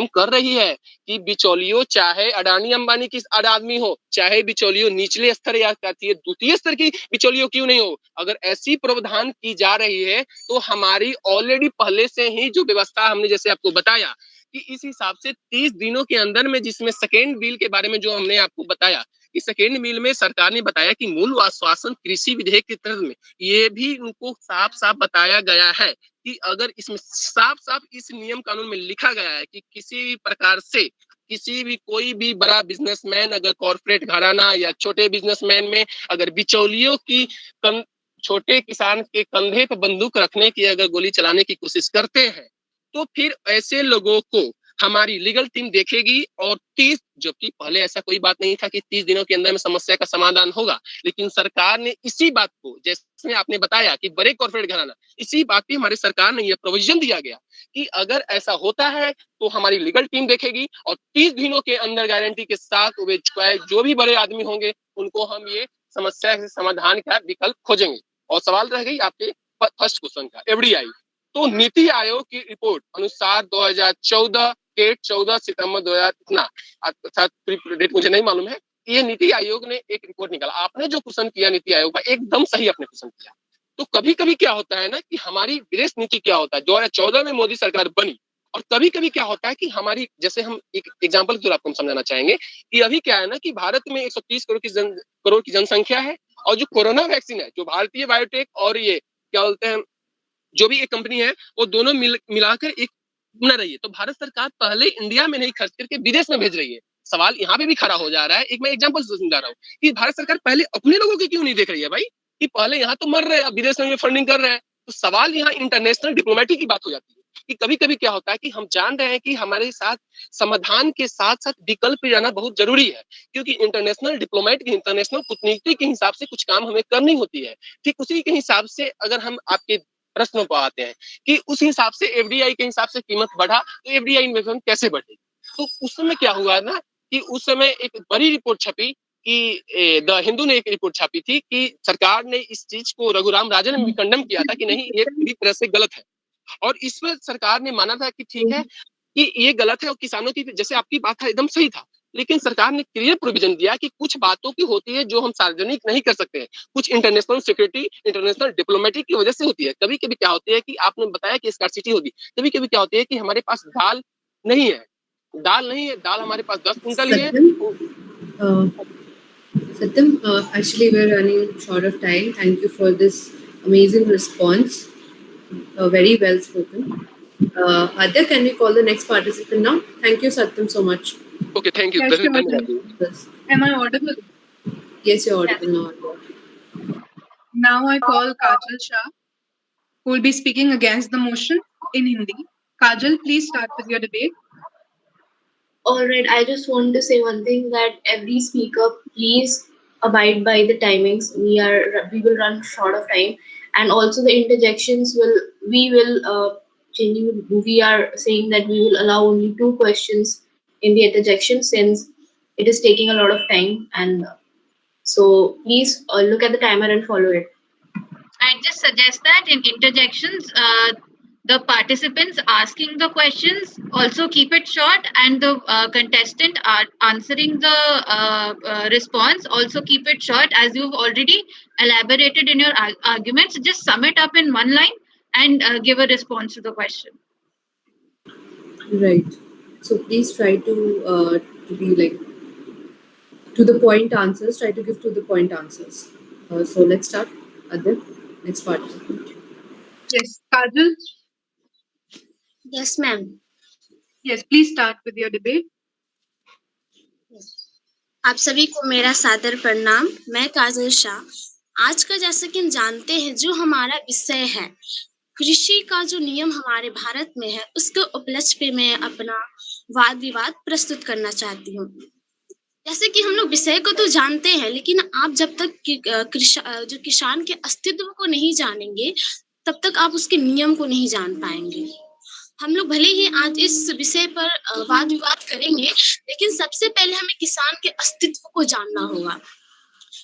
कर रही है कि बिचौलियों, चाहे अडानी अंबानी की आदमी हो, चाहे बिचौलियों निचले स्तर या द्वितीय स्तर की बिचौलियों क्यों नहीं हो, अगर ऐसी प्रावधान की जा रही है तो हमारी ऑलरेडी पहले से ही जो व्यवस्था हमने जैसे आपको बताया कि इस हिसाब से 30 दिनों के अंदर में, जिसमें सेकेंड बिल के बारे में जो हमने आपको बताया कि सेकेंड बिल में सरकार ने बताया कि मूल आश्वासन कृषि विधेयक के तहत में ये भी उनको साफ साफ बताया गया है कि अगर इसमें साफ साफ इस नियम कानून में लिखा गया है कि किसी भी प्रकार से किसी भी कोई भी बड़ा बिजनेसमैन अगर कॉर्पोरेट घराना या छोटे बिजनेसमैन में अगर बिचौलियों की छोटे किसान के कंधे पर बंदूक रखने की अगर गोली चलाने की कोशिश करते हैं, तो फिर ऐसे लोगों को हमारी लीगल टीम देखेगी। और 30, जबकि पहले ऐसा कोई बात नहीं था कि 30 दिनों के अंदर में समस्या का समाधान होगा, लेकिन सरकार ने इसी बात को, जैसे आपने बताया कि बड़े कॉर्पोरेट घराना, इसी बात पे हमारी सरकार ने यह प्रोविजन दिया गया कि अगर ऐसा होता है तो हमारी लीगल टीम देखेगी और 30 दिनों के अंदर गारंटी के साथ वे जो भी बड़े आदमी होंगे उनको हम ये समस्या के समाधान का विकल्प खोजेंगे। और सवाल रह गई आपके फर्स्ट क्वेश्चन का, एफडीआई। तो नीति आयोग की रिपोर्ट अनुसार 2014 के 14 सितंबर 2000 इतना डेट मुझे नहीं मालूम है, ये नीति आयोग ने एक रिपोर्ट निकाला। आपने जो क्वेश्चन किया नीति आयोग का एकदम सही आपने क्वेश्चन किया। तो कभी कभी क्या होता है ना कि हमारी विदेश नीति क्या होता है, 2014 में मोदी सरकार बनी, और कभी कभी क्या होता है कि हमारी, जैसे हम एक एग्जाम्पल के आपको हम समझाना चाहेंगे कि अभी क्या है ना कि भारत में 130 करोड़ की जनसंख्या है, और जो कोरोना वैक्सीन है, जो भारतीय बायोटेक और ये क्या बोलते हैं जो भी एक कंपनी है, वो दोनों मिलाकर एक बना रही है। तो भारत सरकार पहले इंडिया में नहीं खर्च करके विदेश में भेज रही है। सवाल यहाँ पे भी खड़ा हो जा रहा है, एक मैं एग्जांपल से समझा रहा हूँ कि भारत सरकार पहले अपने लोगों की क्यों नहीं देख रही है भाई, कि पहले यहाँ तो मर रहे हैं, विदेश में फंडिंग कर रहे हैं, तो सवाल यहाँ इंटरनेशनल डिप्लोमेटिक की बात हो जाती है कि कभी कभी क्या होता है कि हम जान रहे हैं कि हमारे साथ समाधान के साथ साथ विकल्प पे जाना बहुत जरूरी है, क्योंकि इंटरनेशनल डिप्लोमेट की इंटरनेशनल कूटनीति के हिसाब से कुछ काम हमें करनी होती है। ठीक उसी के हिसाब से अगर हम आपके प्रश्न पर आते हैं कि उस हिसाब से एफडीआई के हिसाब से कीमत बढ़ा तो एफडीआई इन्वेस्टमेंट कैसे बढ़ेगी। तो उस समय क्या हुआ ना कि उस समय एक बड़ी रिपोर्ट छपी कि द हिंदू ने एक रिपोर्ट छापी थी कि सरकार ने इस चीज को रघुराम राजन ने भी कंडम किया था कि नहीं, ये पूरी तरह से गलत है। और इसमें सरकार ने माना था कि ठीक है कि ये गलत है और किसानों की, जैसे आपकी बात था एकदम सही था, लेकिन सरकार ने क्लियर प्रोविजन दिया कि कुछ बातों की होती है जो हम सार्वजनिक नहीं कर सकते हैं, कुछ इंटरनेशनल सिक्योरिटी इंटरनेशनल डिप्लोमेटिक की वजह से होती है। कभी कभी क्या होती है कि आपने बताया कि स्कार्सिटी होगी, कभी कभी क्या होती है कि हमारे पास दाल नहीं है, दाल हमारे पास 10 कुंटल ही है। Satyam, actually we're running short of time. Thank you for this amazing response. Very well spoken. Adya, can we call the next participant now? Thank you, Satyam, so much. Okay, thank you. Yeah, sure, धन्यवाद। Yes, Am I audible? yes, you're audible now. Now I call Kajal Shah, who will be speaking against the motion in Hindi. Kajal, please start with your debate. All right, I just want to say one thing, that every speaker, please abide by the timings. We will run short of time, and also the interjections we are saying that we will allow only 2 questions in the interjection, since it is taking a lot of time, and so please look at the timer and follow it. I just suggest that in interjections, the participants asking the questions also keep it short, and the contestant answering the response also keep it short. As you've already elaborated in your arguments, just sum it up in one line and give a response to the question. Right. So please try to be like to the point answers. Try to give to the point answers. So let's start. Adya, next participant. Yes, Kajal. Yes, ma'am. Yes, please start with your debate. आप सभी को मेरा सादर प्रणाम। मैं काजल शाह। आज का जैसा कि हम जानते हैं, जो हमारा विषय है कृषि का जो नियम हमारे भारत में है, उसके उपलक्ष्य पे मैं अपना वाद विवाद प्रस्तुत करना चाहती हूँ। जैसे कि हम लोग विषय को तो जानते हैं, लेकिन आप जब तक जो किसान के अस्तित्व को नहीं जानेंगे, तब तक आप उसके नियम को नहीं जान पाएंगे। हम लोग भले ही आज इस विषय पर वाद विवाद करेंगे, लेकिन सबसे पहले हमें किसान के अस्तित्व को जानना होगा।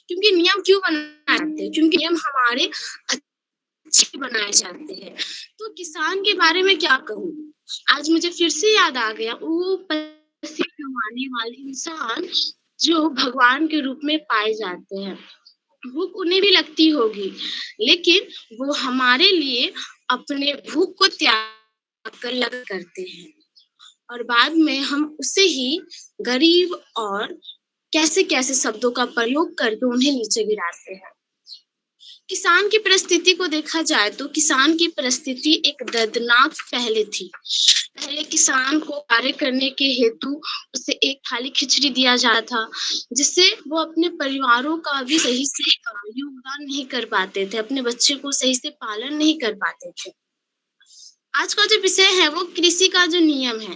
क्योंकि नियम क्यों बनाए जाते हैं? क्योंकि नियम हमारे अच्छे बनाए जाते हैं। तो किसान के बारे में क्या कहूँ? आज मुझे फिर से याद आ गया वो पैसे कमाने वाले इंसान जो भगवान के रूप में पाए जाते हैं। भूख उन्हें भी लगती होगी, लेकिन वो हमारे लिए अपने भूख को त्याग कर लग करते हैं, और बाद में हम उसे ही गरीब और कैसे शब्दों का प्रयोग करके उन्हें नीचे गिराते हैं। किसान की परिस्थिति को देखा जाए तो किसान की परिस्थिति एक दर्दनाक पहले थी। पहले किसान को कार्य करने के हेतु उसे एक थाली खिचड़ी दिया जाता था, जिससे वो अपने परिवारों का भी सही से योगदान नहीं कर पाते थे, अपने बच्चे को सही से पालन नहीं कर पाते थे। आज का जो विषय है वो कृषि का जो नियम है।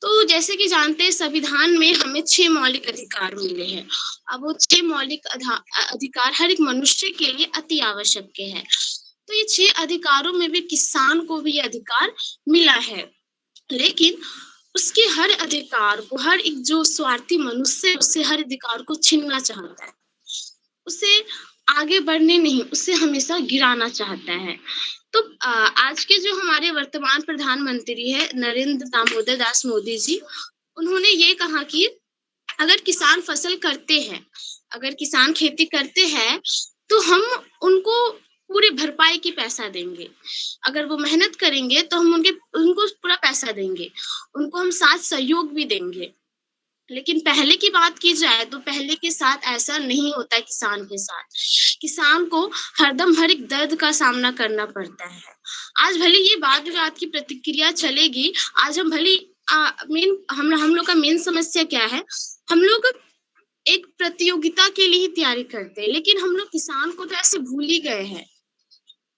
तो जैसे कि जानते हैं, संविधान में हमें 6 मौलिक अधिकार मिले हैं। अब वो 6 मौलिक अधिकार हर एक मनुष्य के लिए अति आवश्यक है। तो ये 6 अधिकारों में भी किसान को भी ये अधिकार मिला है, लेकिन उसके हर अधिकार को हर एक जो स्वार्थी मनुष्य उससे हर अधिकार को छीनना चाहता है, उसे आगे बढ़ने नहीं, उसे हमेशा गिराना चाहता है। तो आज के जो हमारे वर्तमान प्रधानमंत्री है नरेंद्र दामोदर दास मोदी जी, उन्होंने ये कहा कि अगर किसान फसल करते हैं, अगर किसान खेती करते हैं, तो हम उनको पूरी भरपाई की पैसा देंगे। अगर वो मेहनत करेंगे तो हम उनको पूरा पैसा देंगे, उनको हम साथ सहयोग भी देंगे। लेकिन पहले की बात की जाए तो पहले के साथ ऐसा नहीं होता है। किसान के साथ किसान को हरदम हर एक दर्द का सामना करना पड़ता है। आज भले ये वाद विवाद की प्रतिक्रिया चलेगी, आज हम भले हम लोग का मेन समस्या क्या है, हम लोग एक प्रतियोगिता के लिए ही तैयारी करते हैं, लेकिन हम लोग किसान को तो ऐसे भूल ही गए हैं।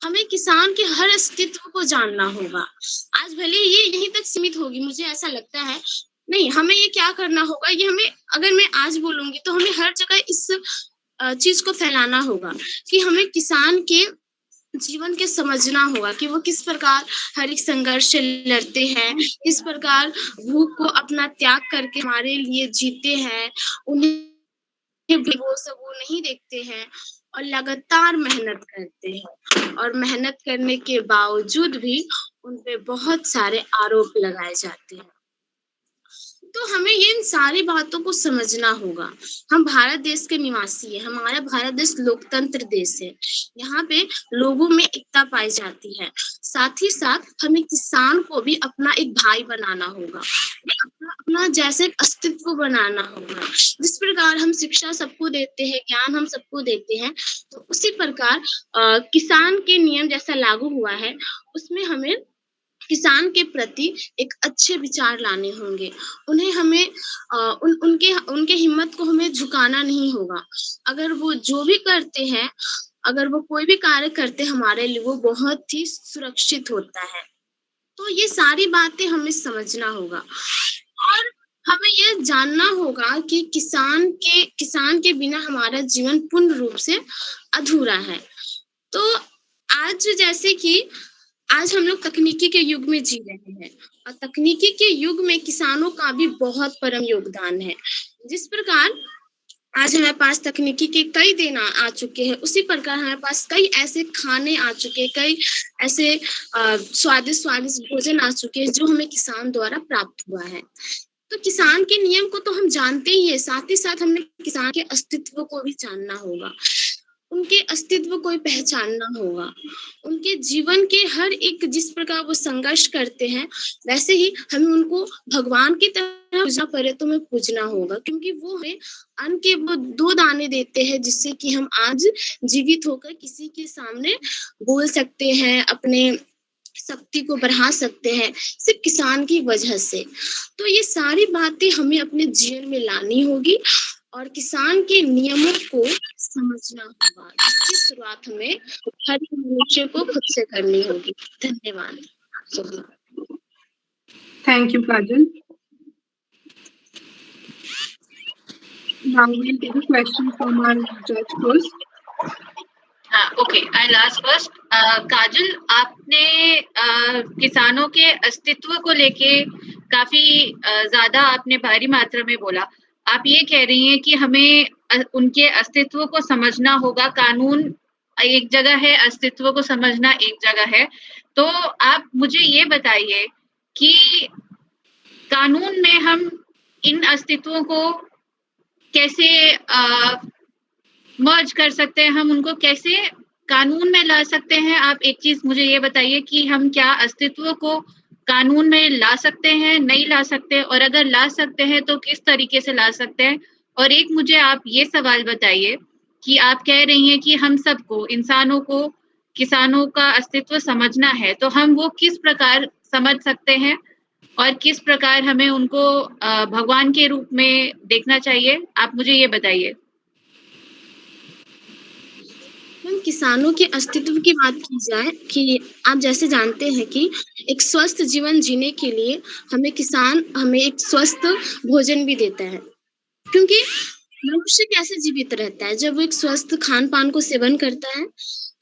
हमें किसान के हर अस्तित्व को जानना होगा। आज भले ये यहीं तक सीमित होगी, मुझे ऐसा लगता है। नहीं, हमें ये क्या करना होगा, ये हमें, अगर मैं आज बोलूंगी तो हमें हर जगह इस चीज को फैलाना होगा कि हमें किसान के जीवन के समझना होगा कि वो किस प्रकार हर एक संघर्ष से लड़ते हैं, किस प्रकार भूख को अपना त्याग करके हमारे लिए जीते हैं, उन्हें भी वो सब वो नहीं देखते हैं और लगातार मेहनत करते हैं, और मेहनत करने के बावजूद भी उन पे बहुत सारे आरोप लगाए जाते हैं। तो हमें ये इन सारी बातों को समझना होगा। हम भारत देश के निवासी हैं, हमारा भारत देश लोकतंत्र देश है। यहाँ पे लोगों में एकता पाई जाती है। साथ ही साथ हमें किसान को भी अपना एक भाई बनाना होगा, अपना जैसे एक अस्तित्व बनाना होगा। जिस प्रकार हम शिक्षा सबको देते हैं, ज्ञान हम सबको देते हैं, तो उसी प्रकार किसान के नियम जैसा लागू हुआ है, उसमें हमें किसान के प्रति एक अच्छे विचार लाने होंगे। उन्हें हमें उनके हिम्मत को हमें झुकाना नहीं होगा। अगर वो जो भी करते हैं, अगर वो कोई भी कार्य करते हैं हमारे लिए, वो बहुत ही सुरक्षित होता है। तो ये सारी बातें हमें समझना होगा और हमें ये जानना होगा कि किसान के बिना हमारा जीवन पूर्ण रूप से अधूरा है। तो आज जैसे कि आज हम लोग तकनीकी के युग में जी रहे हैं और तकनीकी के युग में किसानों का भी बहुत परम योगदान है। जिस प्रकार आज हमारे पास तकनीकी के कई दिन आ चुके हैं, उसी प्रकार हमारे पास कई ऐसे खाने आ चुके हैं, कई ऐसे स्वादिष्ट भोजन आ चुके हैं जो हमें किसान द्वारा प्राप्त हुआ है। तो किसान के नियम को तो हम जानते ही है, साथ ही साथ हमें किसान के अस्तित्व को भी जानना होगा, उनके अस्तित्व को पहचानना होगा। उनके जीवन के हर एक, जिस प्रकार वो संघर्ष करते हैं, वैसे ही हमें उनको भगवान की तरह पूजना पड़े तो हमें पूजना होगा, क्योंकि वो हमें अन्न के वो 2 दाने देते हैं जिससे कि हम आज जीवित होकर किसी के सामने बोल सकते हैं, अपने शक्ति को बढ़ा सकते हैं, सिर्फ किसान की वजह से। तो ये सारी बातें हमें अपने जीवन में लानी होगी और किसान के नियमों को समझना होगा, जिसकी शुरुआत हमें हर एक मनुष्य को खुद से करनी होगी। धन्यवाद। Thank you, Kajal. Now we'll take a question from our judge first. Okay, I last first. Kajal, आपने किसानों के अस्तित्व को लेके काफी ज्यादा आपने भारी मात्रा में बोला। आप ये कह रही हैं कि हमें उनके अस्तित्व को समझना होगा। कानून एक जगह है, अस्तित्व को समझना एक जगह है। तो आप मुझे ये बताइए कि कानून में हम इन अस्तित्वों को कैसे मर्ज कर सकते हैं, हम उनको कैसे कानून में ला सकते हैं। आप एक चीज मुझे ये बताइए कि हम क्या अस्तित्व को कानून में ला सकते हैं, नहीं ला सकते, और अगर ला सकते हैं तो किस तरीके से ला सकते हैं। और एक मुझे आप ये सवाल बताइए कि आप कह रही हैं कि हम सबको, इंसानों को किसानों का अस्तित्व समझना है, तो हम वो किस प्रकार समझ सकते हैं और किस प्रकार हमें उनको भगवान के रूप में देखना चाहिए, आप मुझे ये बताइए। किसानों के अस्तित्व की बात की जाए कि आप जैसे जानते हैं कि एक स्वस्थ जीवन जीने के लिए हमें एक स्वस्थ भोजन भी देता है, क्योंकि मनुष्य कैसे जीवित रहता है, जब वो एक स्वस्थ खान पान को सेवन करता है।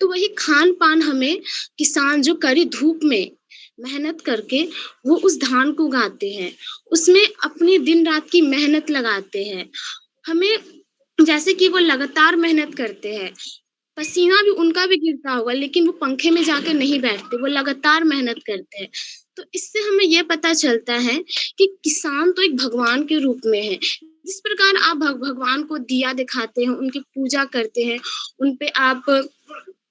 तो वही खान पान हमें किसान जो कड़ी धूप में मेहनत करके वो उस धान को उगाते हैं, उसमें अपनी दिन रात की मेहनत लगाते हैं। हमें जैसे कि वो लगातार मेहनत करते हैं, पसीना भी उनका भी गिरता होगा, लेकिन वो पंखे में जाकर नहीं बैठते, वो लगातार मेहनत करते हैं। तो इससे हमें ये पता चलता है कि किसान तो एक भगवान के रूप में है। जिस प्रकार आप भगवान को दिया दिखाते हैं, उनकी पूजा करते हैं, उन पे आप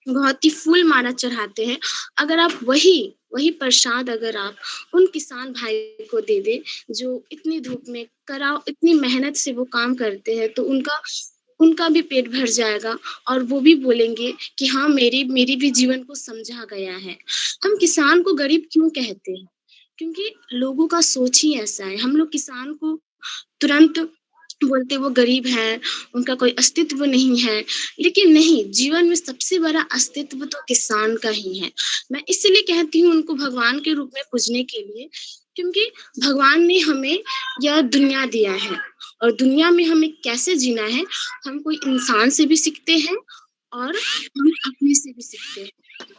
बहुत ही फूल माला चढ़ाते हैं, अगर आप वही प्रसाद अगर आप उन किसान भाई को दे दे जो इतनी धूप में इतनी मेहनत से वो काम करते हैं, तो उनका भी पेट भर जाएगा और वो भी बोलेंगे कि हाँ, मेरी भी जीवन को समझा गया है। हम किसान को गरीब क्यों कहते हैं? क्योंकि लोगों का सोच ही ऐसा है। हम लोग किसान को तुरंत बोलते वो गरीब हैं, उनका कोई अस्तित्व नहीं है, लेकिन नहीं, जीवन में सबसे बड़ा अस्तित्व तो किसान का ही है। मैं इसलिए कहती हूँ उनको भगवान के रूप में पूजने के लिए, क्योंकि भगवान ने हमें यह दुनिया दिया है और दुनिया में हमें कैसे जीना है, हम कोई इंसान से भी सीखते हैं और हम अपने से भी सीखते हैं।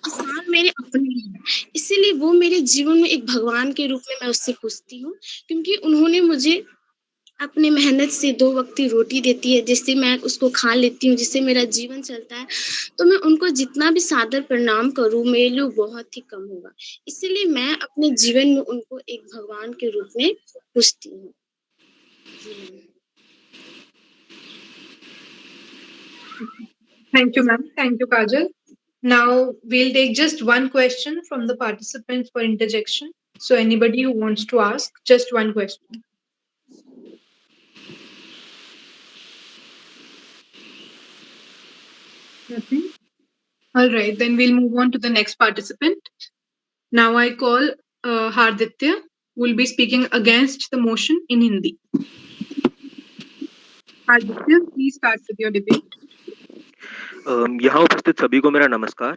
किसान मेरे अपने हैं, इसीलिए वो मेरे जीवन में एक भगवान के रूप में मैं उससे पूजती हूँ, क्योंकि उन्होंने मुझे अपने मेहनत से 2 वक्त की रोटी देती है, जिससे मैं उसको खा लेती हूँ, जिससे मेरा जीवन चलता है। तो मैं उनको जितना भी सादर प्रणाम करूँ, मेरे लिए बहुत ही कम होगा। इसीलिए मैं अपने जीवन में उनको एक भगवान के रूप में पूजती हूँ। जी ma'am. Thank you, ma'am. Thank you, Kajal. Now we'll take just one question from the participants for interjection. So anybody who wants to ask, just one question. Nothing? All right, then we'll move on to the next participant. Now I call Harditya, who will be speaking against the motion in Hindi. Harditya, please start with your debate. यहाँ उपस्थित सभी को मेरा नमस्कार।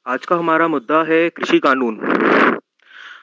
आज का हमारा मुद्दा है कृषि कानून।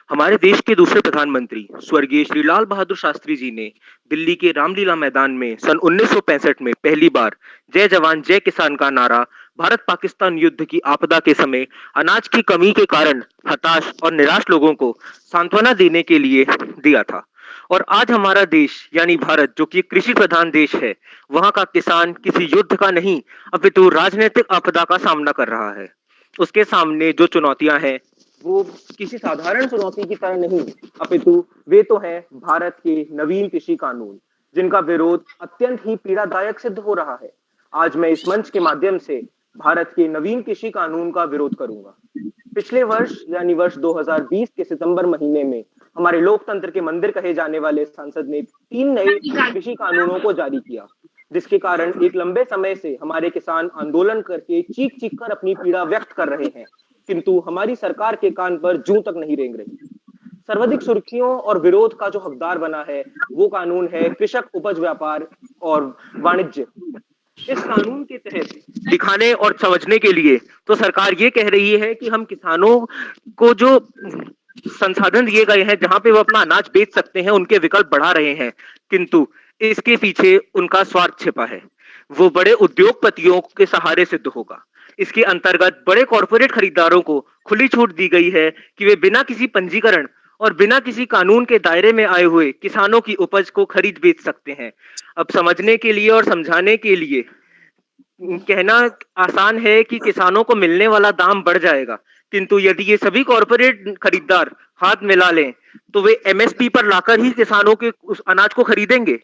हमारे देश के दूसरे प्रधानमंत्री स्वर्गीय श्री लाल बहादुर शास्त्री जी ने दिल्ली के रामलीला मैदान में सन 1965 में पहली बार जय जवान जय किसान का नारा भारत पाकिस्तान युद्ध की आपदा के समय अनाज की कमी के कारण हताश और निराश लोगों को सांत्वना देने के लिए दिया था। और आज हमारा देश यानी भारत, जो कि कृषि प्रधान देश है, वहां का किसान किसी युद्ध का नहीं अपितु राजनीतिक आपदा का सामना कर रहा है। उसके सामने जो चुनौतियां हैं वो किसी साधारण चुनौती की तरह नहीं अपितु वे तो है भारत के नवीन कृषि कानून, जिनका विरोध अत्यंत ही पीड़ादायक सिद्ध हो रहा है। आज मैं इस मंच के माध्यम से भारत के नवीन कृषि कानून का विरोध करूंगा। पिछले वर्ष यानी वर्ष 2020 के सितंबर महीने में हमारे लोकतंत्र के मंदिर कहे जाने वाले संसद ने 3 नए कृषि कानूनों को जारी किया, जिसके कारण एक लंबे समय से हमारे किसान आंदोलन करके चीख चीख कर अपनी पीड़ा व्यक्त कर रहे हैं, किंतु हमारी सरकार के कान पर जूं तक नहीं रेंग रही। सर्वाधिक सुर्खियों और विरोध का जो हकदार बना है वो कानून है कृषक उपज व्यापार और वाणिज्य। इस कानून के तहत दिखाने और समझने के लिए तो सरकार ये कह रही है कि हम किसानों को जो संसाधन दिए गए हैं, जहां पे वो अपना अनाज बेच सकते हैं, उनके विकल्प बढ़ा रहे हैं, किंतु इसके पीछे उनका स्वार्थ छिपा है। वो बड़े उद्योगपतियों के सहारे सिद्ध होगा। इसके अंतर्गत बड़े कॉरपोरेट खरीदारों को खुली छूट दी गई है कि वे बिना किसी पंजीकरण और बिना किसी कानून के दायरे में आए हुए किसानों की उपज को खरीद बेच सकते हैं। अब समझने के लिए और समझाने के लिए कहना आसान है कि किसानों को मिलने वाला दाम बढ़ जाएगा, किंतु यदि ये सभी कॉरपोरेट खरीदार हाथ मिला लें तो वे एमएसपी पर लाकर ही किसानों के उस अनाज को खरीदेंगे।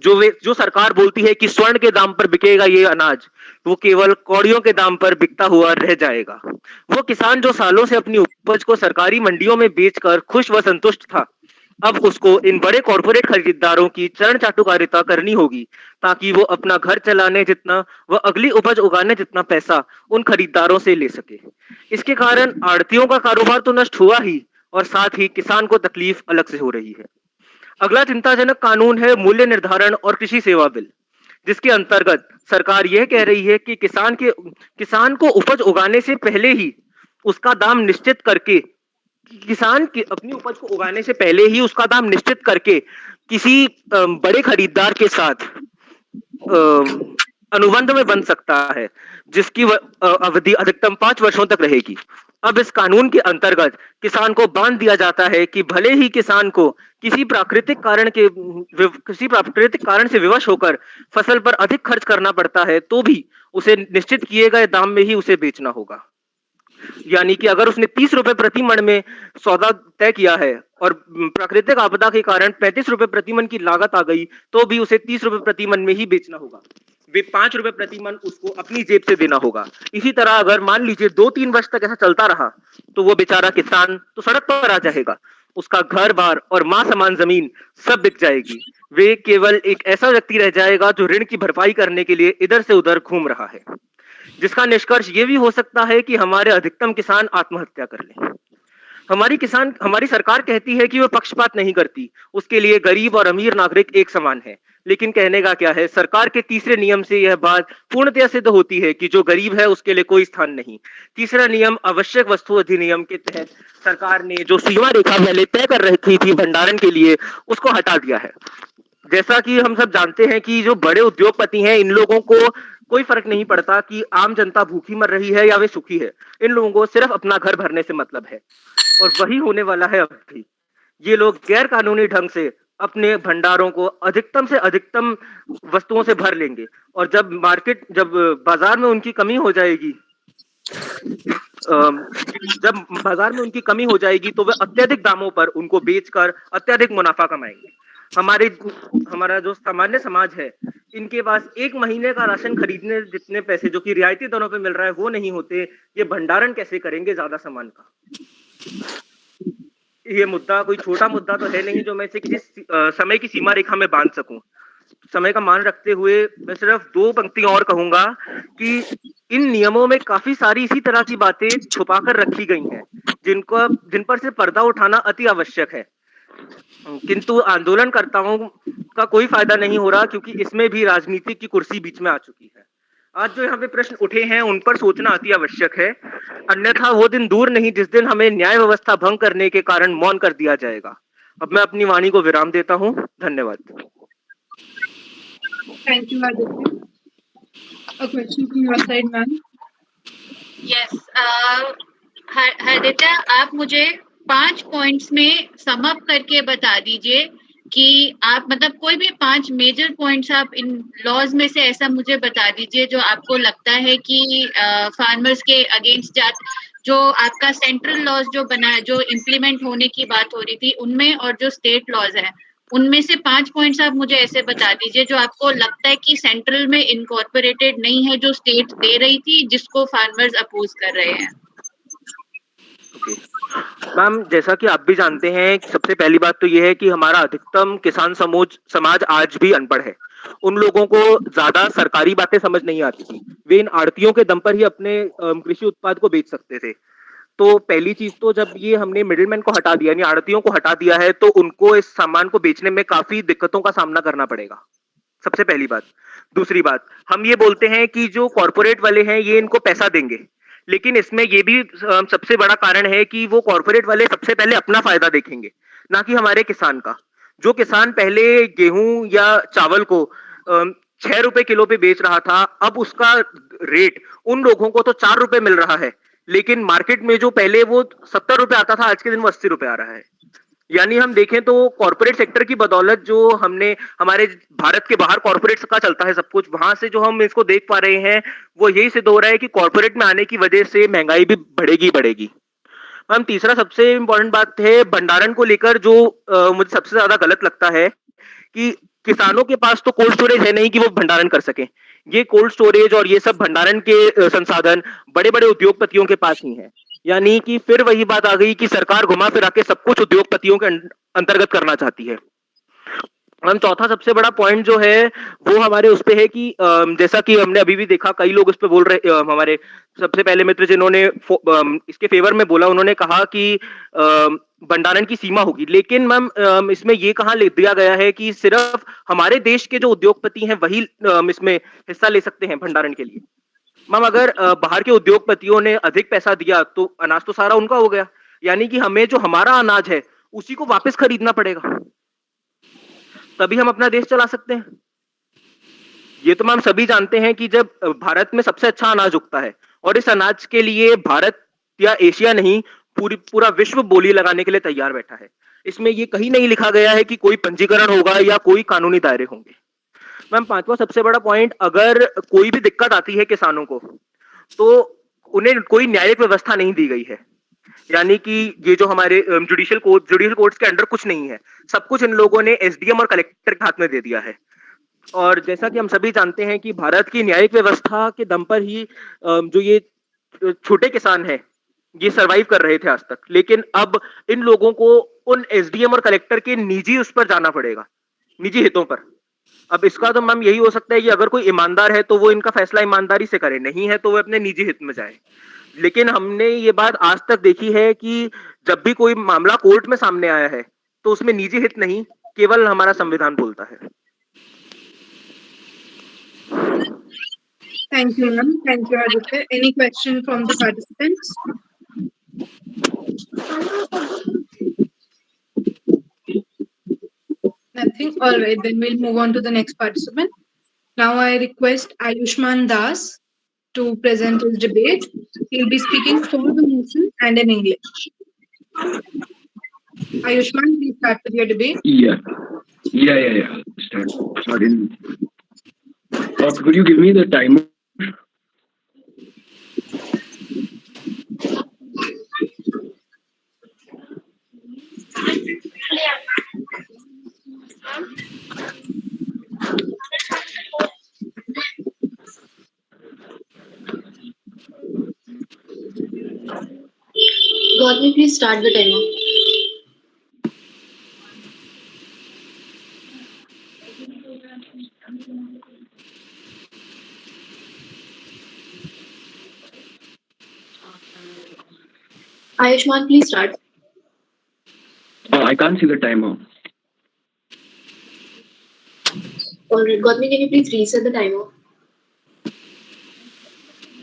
जो सरकार बोलती है कि स्वर्ण के दाम पर बिकेगा ये अनाज, वो केवल कौड़ियों के दाम पर बिकता हुआ रह जाएगा। वो किसान जो सालों से अपनी उपज को सरकारी मंडियों में बेचकर खुश व संतुष्ट था, अब उसको इन बड़े कॉरपोरेट खरीदारों की चरण चाटुकारिता करनी होगी, ताकि वो अपना घर चलाने जितना व अगली उपज उगाने जितना पैसा उन खरीदारों से ले सके। इसके कारण आड़तियों का कारोबार तो नष्ट हुआ ही, और साथ ही किसान को तकलीफ अलग से हो रही है। अगला चिंताजनक कानून है मूल्य निर्धारण और कृषि सेवा बिल, जिसके अंतर्गत सरकार यह कह रही है कि किसान को उपज उगाने से पहले ही उसका दाम निश्चित करके किसान की अपनी उपज को उगाने से पहले ही उसका दाम निश्चित करके किसी बड़े खरीदार के साथ अनुबंध में बन सकता है, जिसकी अवधि अधिकतम 5 वर्षों तक रहेगी। अब इस कानून के अंतर्गत किसान को बांध दिया जाता है कि भले ही किसान को किसी प्राकृतिक कारण से विवश होकर फसल पर अधिक खर्च करना पड़ता है, तो भी उसे निश्चित किए गए दाम में ही उसे बेचना होगा। यानी कि अगर उसने 30 रुपए प्रति मन में सौदा तय किया है और प्राकृतिक आपदा के कारण 35 रुपए प्रति मन की लागत आ गई, तो भी उसे 30 रुपए प्रति मन में ही बेचना होगा। वे 5 रुपए प्रति मन उसको अपनी जेब से देना होगा। इसी तरह अगर मान लीजिए 2-3 वर्ष तक ऐसा चलता रहा, तो वो बेचारा किसान तो सड़क पर आ जाएगा, उसका घर बार और मां समान जमीन सब बिक जाएगी। वे केवल एक ऐसा व्यक्ति रह जाएगा जो ऋण की भरपाई करने के लिए इधर से उधर घूम रहा है, जिसका निष्कर्ष ये भी हो सकता है कि हमारे अधिकतम किसान आत्महत्या कर लें। हमारी सरकार कहती है कि वो पक्षपात नहीं करती, उसके लिए गरीब और अमीर नागरिक एक समान है। लेकिन कहने का क्या है, सरकार के तीसरे नियम से यह बात पूर्णतया सिद्ध होती है कि जो गरीब है उसके लिए कोई स्थान नहीं। तीसरा नियम आवश्यक वस्तु अधिनियम के तहत सरकार ने जो सीमा रेखा पहले तय कर रखी थी भंडारण के लिए, उसको हटा दिया है। जैसा कि हम सब जानते हैं कि जो बड़े उद्योगपति हैं, इन लोगों को कोई फर्क नहीं पड़ता कि आम जनता भूखी मर रही है या वे सुखी है। इन लोगों को सिर्फ अपना घर भरने से मतलब है, और वही होने वाला है अब भी। ये लोग गैर कानूनी ढंग से अपने भंडारों को अधिकतम से अधिकतम वस्तुओं से भर लेंगे, और जब बाजार में उनकी कमी हो जाएगी, तो वे अत्यधिक दामों पर उनको बेचकर अत्यधिक मुनाफा कमाएंगे। हमारा जो सामान्य समाज है, इनके पास एक महीने का राशन खरीदने जितने पैसे जो कि रियायती दरों पे मिल रहा है वो नहीं होते, ये भंडारण कैसे करेंगे ज्यादा सामान का। ये मुद्दा कोई छोटा मुद्दा तो है नहीं जो मैं इसे किसी समय की सीमा रेखा में बांध सकूं। समय का मान रखते हुए मैं सिर्फ 2 पंक्तियां और कहूंगा कि इन नियमों में काफी सारी इसी तरह की बातें छुपाकर रखी गई हैं, जिन पर से पर्दा उठाना अति आवश्यक है। किंतु आंदोलनकर्ताओं का कोई फायदा नहीं हो रहा, क्योंकि इसमें भी राजनीति की कुर्सी बीच में आ चुकी है। आज जो यहाँ पे प्रश्न उठे हैं उन पर सोचना अति आवश्यक है, अन्यथा वो दिन दूर नहीं जिस दिन हमें न्याय व्यवस्था भंग करने के कारण मौन कर दिया जाएगा। अब मैं अपनी वाणी को विराम देता हूँ। धन्यवाद। Thank you, Aditya. A question from your side, ma'am. Yes, Haritha, आप मुझे 5 पॉइंट्स में सम अप करके बता दीजिए कि आप मतलब कोई भी 5 मेजर पॉइंट्स आप इन लॉज में से ऐसा मुझे बता दीजिए जो आपको लगता है कि फार्मर्स के अगेंस्ट जो आपका सेंट्रल लॉज जो बना, जो इम्प्लीमेंट होने की बात हो रही थी उनमें, और जो स्टेट लॉज है उनमें से 5 पॉइंट्स आप मुझे ऐसे बता दीजिए जो आपको लगता है कि सेंट्रल में इनकॉर्पोरेटेड नहीं है, जो स्टेट दे रही थी, जिसको फार्मर्स अपोज कर रहे हैं। मैम, जैसा कि आप भी जानते हैं, सबसे पहली बात तो ये है कि हमारा अधिकतम किसान समाज आज भी अनपढ़ है। उन लोगों को ज्यादा सरकारी बातें समझ नहीं आती थी, वे इन आड़तियों के दम पर ही अपने कृषि उत्पाद को बेच सकते थे। तो पहली चीज तो जब ये हमने मिडिलमैन को हटा दिया, यानी आड़तियों को हटा दिया है, तो उनको इस सामान को बेचने में काफी दिक्कतों का सामना करना पड़ेगा, सबसे पहली बात। दूसरी बात, हम ये बोलते हैं कि जो कॉर्पोरेट वाले हैं ये इनको पैसा देंगे, लेकिन इसमें ये भी सबसे बड़ा कारण है कि वो कॉर्पोरेट वाले सबसे पहले अपना फायदा देखेंगे, ना कि हमारे किसान का। जो किसान पहले गेहूं या चावल को 6 रुपए किलो पे बेच रहा था, अब उसका रेट उन लोगों को तो 4 रुपए मिल रहा है, लेकिन मार्केट में जो पहले वो 70 रुपए आता था, आज के दिन वो 80 रुपए आ रहा है। यानी हम देखें तो कॉर्पोरेट सेक्टर की बदौलत जो हमने हमारे भारत के बाहर कॉर्पोरेट का चलता है सब कुछ, वहां से जो हम इसको देख पा रहे हैं वो यही सिद्ध हो रहा है कि कॉर्पोरेट में आने की वजह से महंगाई भी बढ़ेगी। मैम, तीसरा सबसे इम्पोर्टेंट बात है भंडारण को लेकर, जो मुझे सबसे ज्यादा गलत लगता है कि किसानों के पास तो कोल्ड स्टोरेज है नहीं कि वो भंडारण कर सके। ये कोल्ड स्टोरेज और ये सब भंडारण के संसाधन बड़े बड़े उद्योगपतियों के पास ही है। यानी कि फिर वही बात आ गई कि सरकार घुमा फिरा के सब कुछ उद्योगपतियों के अंतर्गत करना चाहती है। हम चौथा सबसे बड़ा पॉइंट जो है वो हमारे उस पे है कि जैसा कि हमने अभी भी देखा, कई लोग इस पे बोल रहे, हमारे सबसे पहले मित्र जिन्होंने इसके फेवर में बोला, उन्होंने कहा कि भंडारण की सीमा होगी, लेकिन मैम इसमें ये कहाँ लिख दिया गया है कि सिर्फ हमारे देश के जो उद्योगपति हैं वही इसमें हिस्सा ले सकते हैं भंडारण के लिए। मैम, अगर बाहर के उद्योगपतियों ने अधिक पैसा दिया तो अनाज तो सारा उनका हो गया, यानी कि हमें जो हमारा अनाज है उसी को वापस खरीदना पड़ेगा, तभी हम अपना देश चला सकते हैं। ये तो मैम सभी जानते हैं कि जब भारत में सबसे अच्छा अनाज उगता है, और इस अनाज के लिए भारत या एशिया नहीं पूरा विश्व बोली लगाने के लिए तैयार बैठा है। इसमें ये कहीं नहीं लिखा गया है कि कोई पंजीकरण होगा या कोई कानूनी दायरे होंगे। मैम, पांचवा सबसे बड़ा पॉइंट, अगर कोई भी दिक्कत आती है किसानों को तो उन्हें कोई न्यायिक व्यवस्था नहीं दी गई है। यानी कि ये जो हमारे जुडिशियल कोर्ट्स के अंडर कुछ नहीं है, सब कुछ इन लोगों ने एसडीएम और कलेक्टर के हाथ में दे दिया है। और जैसा कि हम सभी जानते हैं कि भारत की न्यायिक व्यवस्था के दम पर ही जो ये छोटे किसान हैं ये सरवाइव कर रहे थे आज तक, लेकिन अब इन लोगों को उन एसडीएम और कलेक्टर के निजी उस पर जाना पड़ेगा, निजी हितों पर। अब इसका तो मैम यही हो सकता है कि अगर कोई ईमानदार है तो वो इनका फैसला ईमानदारी से करे, नहीं है तो वो अपने निजी हित में जाए। लेकिन हमने ये बात आज तक देखी है कि जब भी कोई मामला कोर्ट में सामने आया है तो उसमें निजी हित नहीं, केवल हमारा संविधान बोलता है। Thank you, ma'am. Thank you, Aditya. Any question from the participants? Nothing. All right, then we'll move on to the next participant. Now I request Ayushman Das to present his debate. He'll be speaking for the motion and in English. Ayushman, please start with your debate. Yeah. Start in. Could you give me the timer? Gautami, please start the timer. Ayushman, please start. I can't see the timer. Alright, Gautami, can you please reset the timer?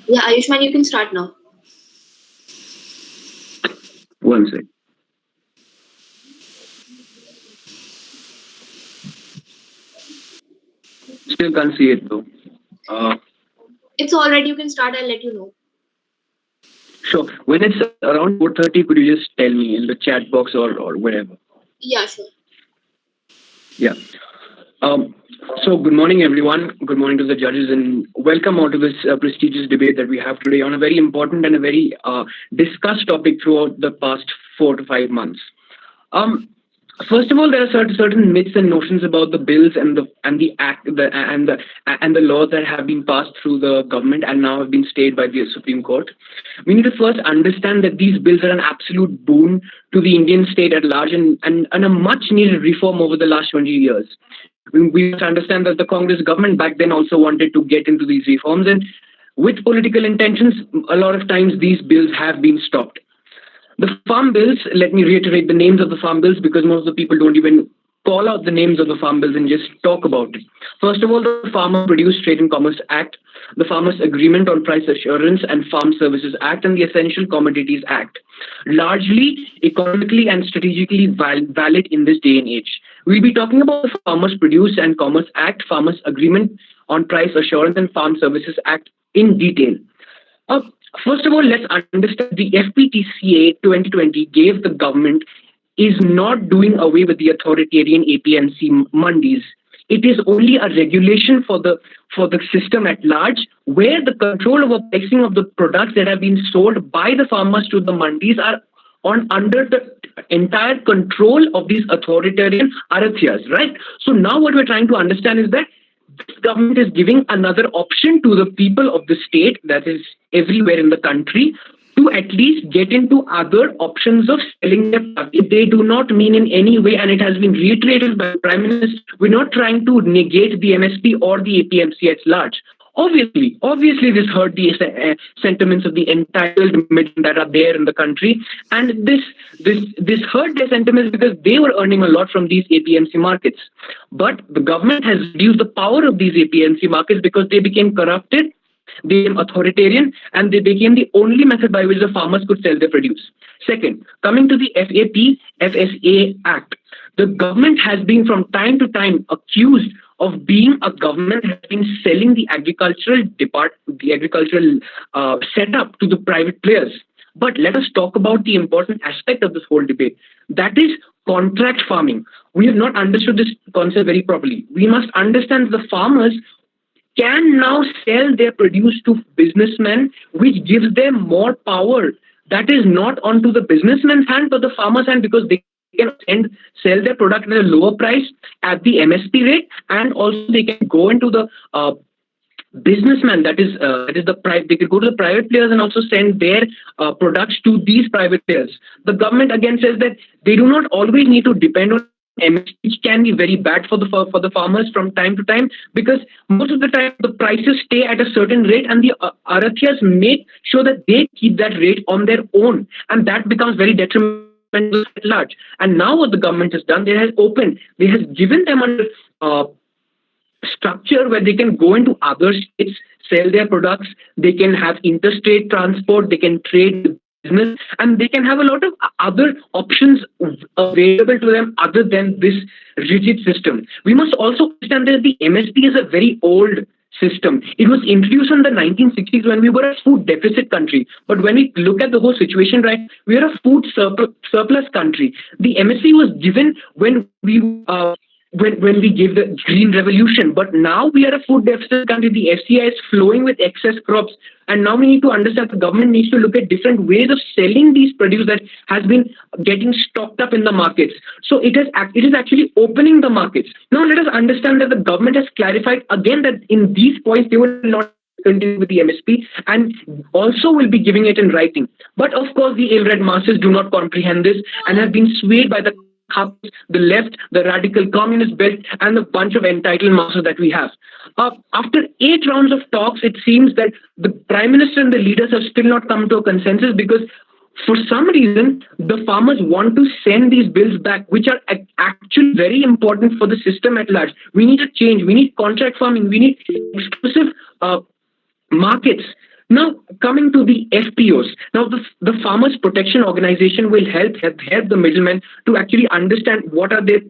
Yeah, Ayushman, you can start now. One sec. Still can't see it though. It's alright, you can start, I'll let you know. Sure. When it's around 4:30, could you just tell me in the chat box or wherever? Yeah, sure. Yeah. So good morning, everyone. Good morning to the judges, and welcome all to this prestigious debate that we have today on a very important and a very discussed topic throughout the past 4 to 5 months. First of all, there are certain myths and notions about the bills and the laws that have been passed through the government and now have been stayed by the Supreme Court. We need to first understand that these bills are an absolute boon to the Indian state at large and a much needed reform over the last 20 years. We must understand that the Congress government back then also wanted to get into these reforms, and with political intentions, a lot of times these bills have been stopped. The farm bills, let me reiterate the names of the farm bills because most of the people don't even call out the names of the farm bills and just talk about it. First of all, the Farmer Produce Trade and Commerce Act, the Farmers Agreement on Price Assurance and Farm Services Act, and the Essential Commodities Act. Largely economically and strategically valid in this day and age. We'll be talking about the Farmers Produce and Commerce Act, Farmers Agreement on Price Assurance and Farm Services Act in detail. First of all, let's understand the FPTCA 2020 gave the government is not doing away with the authoritarian APMC mandis. It is only a regulation for the system at large, where the control over pricing of the products that have been sold by the farmers to the mandis are under the entire control of these authoritarian arathias, right? So now what we're trying to understand is that this government is giving another option to the people of the state, that is everywhere in the country, to at least get into other options of selling their product. They do not mean in any way, and it has been reiterated by the Prime Minister, we're not trying to negate the MSP or the APMC at large. Obviously, this hurt the sentiments of the entitled middle that are there in the country, and this hurt their sentiments because they were earning a lot from these APMC markets. But the government has reduced the power of these APMC markets because they became corrupted, they became authoritarian, and they became the only method by which the farmers could sell their produce. Second, coming to the FSA Act, the government has been from time to time accused of being a government that has been selling the agricultural setup to the private players. But let us talk about the important aspect of this whole debate. That is contract farming. We have not understood this concept very properly. We must understand the farmers can now sell their produce to businessmen, which gives them more power. That is not onto the businessman's hand, but the farmer's hand, because they can sell their product at a lower price at the MSP rate, and also they can go into the businessman, that is the private. They could go to the private players and also send their products to these private players. The government again says that they do not always need to depend on MSP, which can be very bad for the farmers from time to time, because most of the time the prices stay at a certain rate, and the Aratyas make sure that they keep that rate on their own, and that becomes very detrimental at large. And now what the government has done, they has given them a structure where they can go into other states, sell their products, they can have interstate transport, they can trade business, and they can have a lot of other options available to them other than this rigid system. We must also understand that the MSP is a very old system. It was introduced in the 1960s when we were a food deficit country. But when we look at the whole situation, right, we are a food surplus country. The MSP was given when we gave the green revolution, but now we are a food deficit country. The FCI is flowing with excess crops, and now we need to understand the government needs to look at different ways of selling these produce that has been getting stocked up in the markets. So it is actually opening the markets. Now let us understand that the government has clarified again that in these points they will not continue with the MSP, and also will be giving it in writing. But of course the ill-read masses do not comprehend this and have been swayed by the left, the radical communist belt, and the bunch of entitled masses that we have. After 8 rounds of talks, it seems that the Prime Minister and the leaders have still not come to a consensus, because for some reason, the farmers want to send these bills back, which are actually very important for the system at large. We need a change. We need contract farming. We need exclusive markets. Now, coming to the FPOs. Now, the Farmers Protection Organization will help the middlemen to actually understand what are their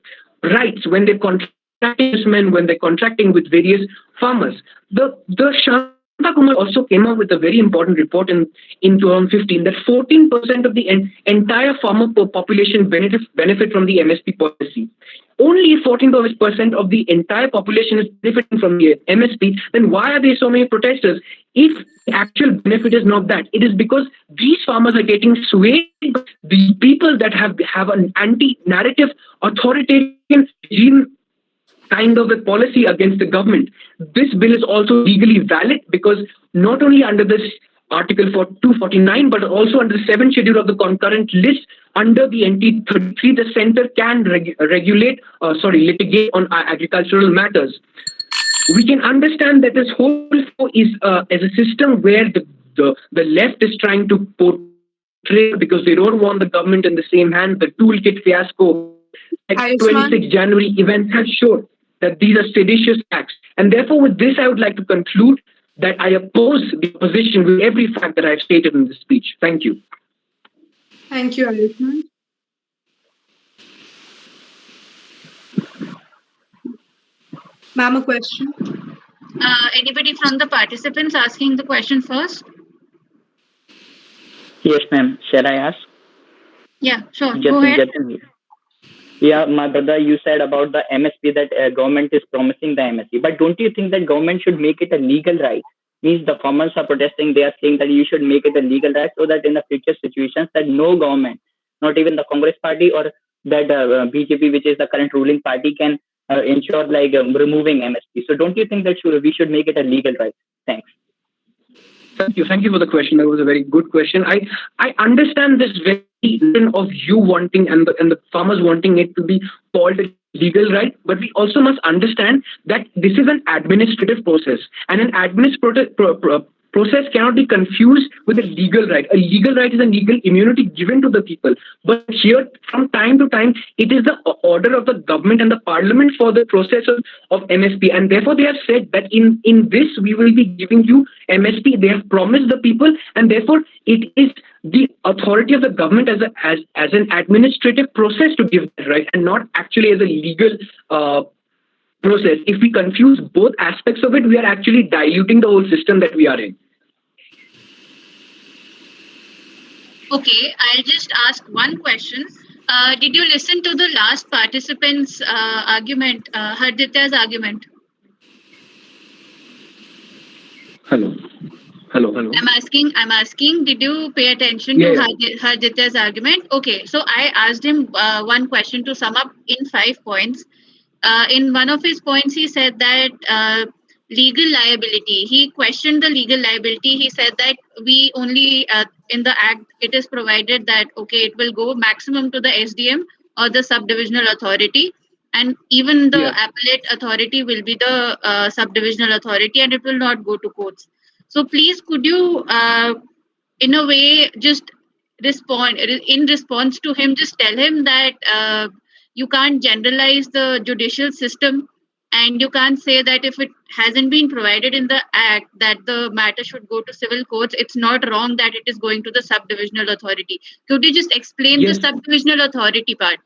rights when they're contracting with various farmers. The Shanta Kumar also came up with a very important report in 2015 that 14% of the entire farmer population benefit from the MSP policy. Only 14% of the entire population is benefiting from the MSP. Then why are there so many protesters? If the actual benefit is not that, it is because these farmers are getting swayed by the people that have an anti-narrative, authoritarian regime kind of a policy against the government. This bill is also legally valid because not only under this Article 249, but also under the 7th schedule of the concurrent list under the NT 33, the center can litigate on agricultural matters. We can understand that this whole is as a system where the left is trying to portray, because they don't want the government in the same hand. The toolkit fiasco, like 26 January events have shown that these are seditious acts. And therefore, with this, I would like to conclude that I oppose the opposition with every fact that I've stated in this speech. Thank you. Thank you, Ayushman. Ma'am, a question? Anybody from the participants asking the question first? Yes, ma'am. Shall I ask? Yeah, sure. Go ahead. Yeah, my brother, you said about the MSP that government is promising the MSP. But don't you think that government should make it a legal right? Means the farmers are protesting, they are saying that you should make it a legal right so that in the future situations that no government, not even the Congress party or that BJP, which is the current ruling party, can ensure like removing MSP. So don't you think that we should make it a legal right? Thanks. Thank you for the question. That was a very good question. I understand this very of you wanting and the farmers wanting it to be called a legal right, but we also must understand that this is an administrative process, and an administrative process cannot be confused with a legal right. A legal right is a legal immunity given to the people. But here, from time to time, it is the order of the government and the parliament for the process of MSP. And therefore, they have said that in this, we will be giving you MSP. They have promised the people, and therefore, it is the authority of the government as an administrative process to give that right, and not actually as a legal process. If we confuse both aspects of it, we are actually diluting the whole system that we are in. Okay, I'll just ask one question. Did you listen to the last participant's argument, Harditya's argument? Hello. I'm asking, did you pay attention to Harditya's argument? Okay, so I asked him one question to sum up in 5 points. In one of his points, he said that legal liability. He questioned the legal liability. He said that we only, in the Act, it is provided that, okay, it will go maximum to the SDM or the subdivisional authority, and even the Yeah. appellate authority will be the subdivisional authority, and it will not go to courts. So please, could you, in a way, just respond in response to him, just tell him that you can't generalize the judicial system, and you can't say that if it hasn't been provided in the act that the matter should go to civil courts, it's not wrong that it is going to the subdivisional authority. Could you just explain the Yes. subdivisional authority part?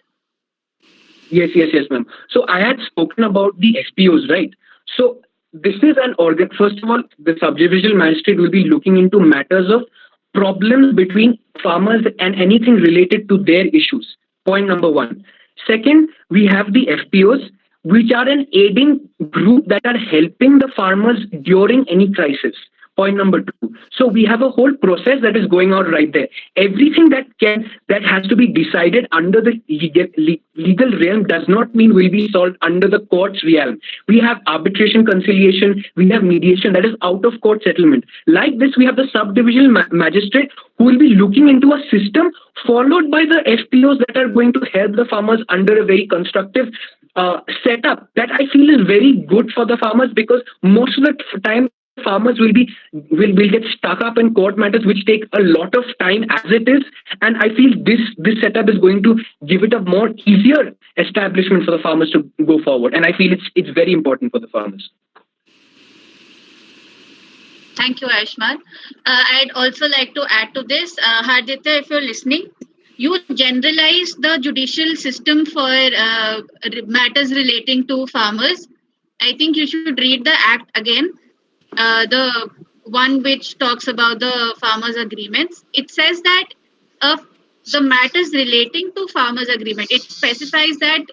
Yes, ma'am. So I had spoken about the SPOs, right? So this is an organ. First of all, the subdivisional magistrate will be looking into matters of problems between farmers and anything related to their issues. Point number one. Second, we have the FPOs, which are an aiding group that are helping the farmers during any crisis. Point number two. So we have a whole process that is going on right there. Everything that has to be decided under the legal realm does not mean will be solved under the court's realm. We have arbitration, conciliation, we have mediation, that is out of court settlement. Like this, we have the subdivisional magistrate who will be looking into a system, followed by the FPOs that are going to help the farmers under a very constructive setup that I feel is very good for the farmers, because most of the time farmers will get stuck up in court matters which take a lot of time as it is, and I feel this setup is going to give it a more easier establishment for the farmers to go forward, and I feel it's very important for the farmers. Thank you, Ayushman. I'd also like to add to this, Harditya, if you're listening, you generalize the judicial system for matters relating to farmers. I think you should read the act again, the one which talks about the farmers' agreements. It says that the matters relating to farmers' agreement, it specifies that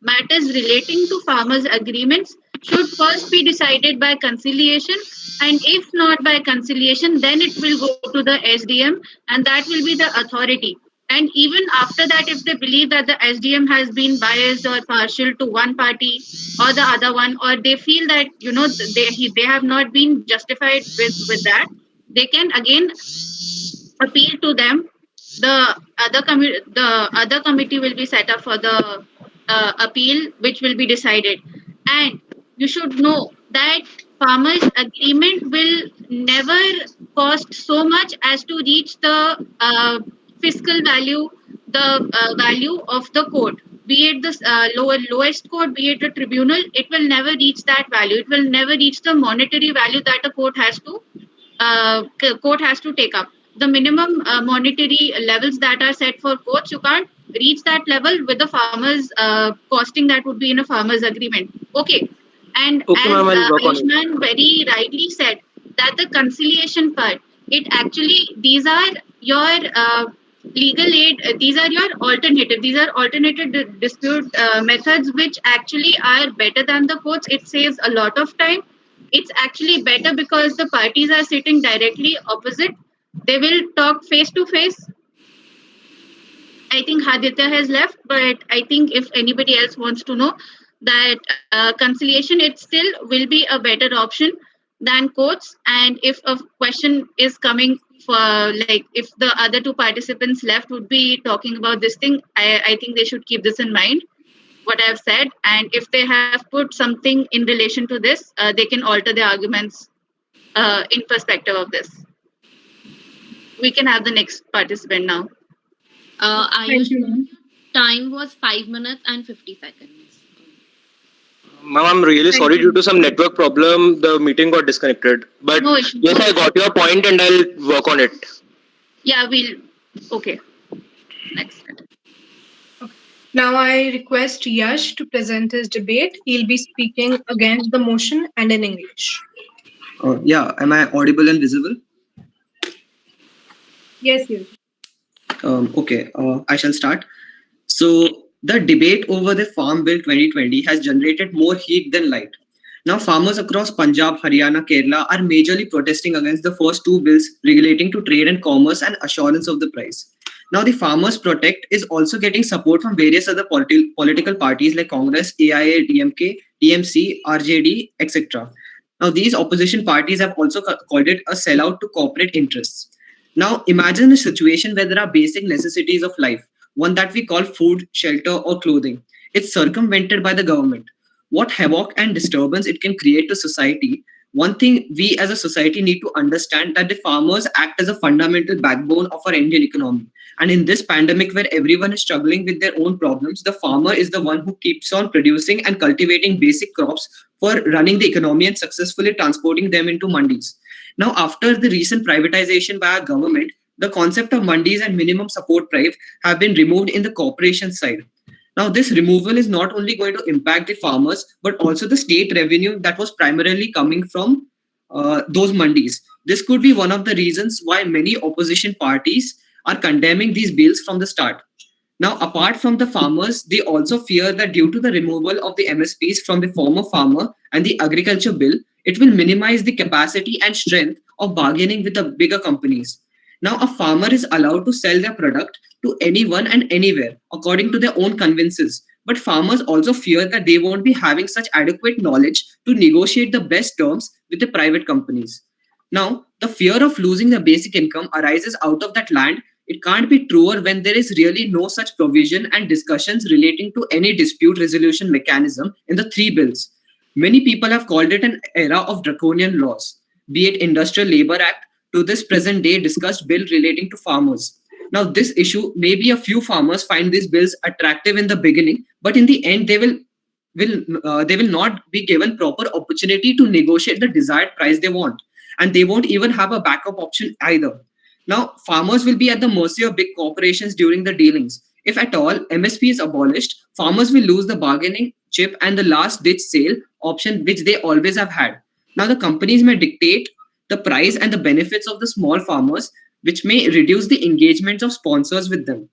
matters relating to farmers' agreements should first be decided by conciliation, and if not by conciliation, then it will go to the SDM, and that will be the authority. And even after that, if they believe that the SDM has been biased or partial to one party or the other one, or they feel that they have not been justified with that, they can again appeal to them. The other committee will be set up for the appeal, which will be decided. And you should know that farmers' agreement will never cost so much as to reach the fiscal value, the value of the court. Be it the lowest court, be it the tribunal, it will never reach that value. It will never reach the monetary value that a court has to take up. The minimum monetary levels that are set for courts, you can't reach that level with the farmers costing that would be in a farmers agreement. Okay. And Okay, as ma'am, I'll work on it. Ayushman very rightly said, that the conciliation part, these are your legal aid, these are your alternative, dispute methods, which actually are better than the courts. It saves a lot of time. It's actually better because the parties are sitting directly opposite. They will talk face to face. I think Haditya has left, but I think if anybody else wants to know that conciliation, it still will be a better option than courts. And if a question is coming for, like, if the other two participants left would be talking about this thing, I think they should keep this in mind, what I've said. And if they have put something in relation to this, they can alter their arguments in perspective of this. We can have the next participant now. Thank you, ma'am. Time was 5 minutes and 50 seconds. Ma'am, I'm really sorry, due to some network problem, the meeting got disconnected. But No issue. yes, I got your point and I'll work on it. Yeah, okay. Next. Now I request Yash to present his debate. He'll be speaking against the motion and in English. Yeah, am I audible and visible? Yes, yes. Okay, I shall start. So the debate over the Farm Bill 2020 has generated more heat than light. Now farmers across Punjab, Haryana, Kerala are majorly protesting against the first two bills relating to trade and commerce and assurance of the price. Now the Farmers Protect is also getting support from various other political parties like Congress, AIA, DMK, TMC, RJD, etc. Now these opposition parties have also called it a sellout to corporate interests. Now imagine a situation where there are basic necessities of life: one that we call food, shelter, or clothing. It's circumvented by the government. What havoc and disturbance it can create to society. One thing we as a society need to understand that the farmers act as a fundamental backbone of our Indian economy. And in this pandemic where everyone is struggling with their own problems, the farmer is the one who keeps on producing and cultivating basic crops for running the economy and successfully transporting them into mandis. Now, after the recent privatization by our government, the concept of mandis and minimum support price have been removed in the corporation side. Now, this removal is not only going to impact the farmers, but also the state revenue that was primarily coming from those mandis. This could be one of the reasons why many opposition parties are condemning these bills from the start. Now, apart from the farmers, they also fear that due to the removal of the MSPs from the former farmer and the agriculture bill, it will minimize the capacity and strength of bargaining with the bigger companies. Now, a farmer is allowed to sell their product to anyone and anywhere according to their own conveniences. But farmers also fear that they won't be having such adequate knowledge to negotiate the best terms with the private companies. Now, the fear of losing the basic income arises out of that land. It can't be truer when there is really no such provision and discussions relating to any dispute resolution mechanism in the three bills. Many people have called it an era of draconian laws, be it Industrial Labor Act to this present day discussed bill relating to farmers. Now, this issue, maybe a few farmers find these bills attractive in the beginning, but in the end, they will not be given proper opportunity to negotiate the desired price they want, and they won't even have a backup option either. Now, farmers will be at the mercy of big corporations during the dealings. If at all MSP is abolished, farmers will lose the bargaining chip and the last ditch sale option which they always have had. Now, the companies may dictate the price and the benefits of the small farmers, which may reduce the engagement of sponsors with them.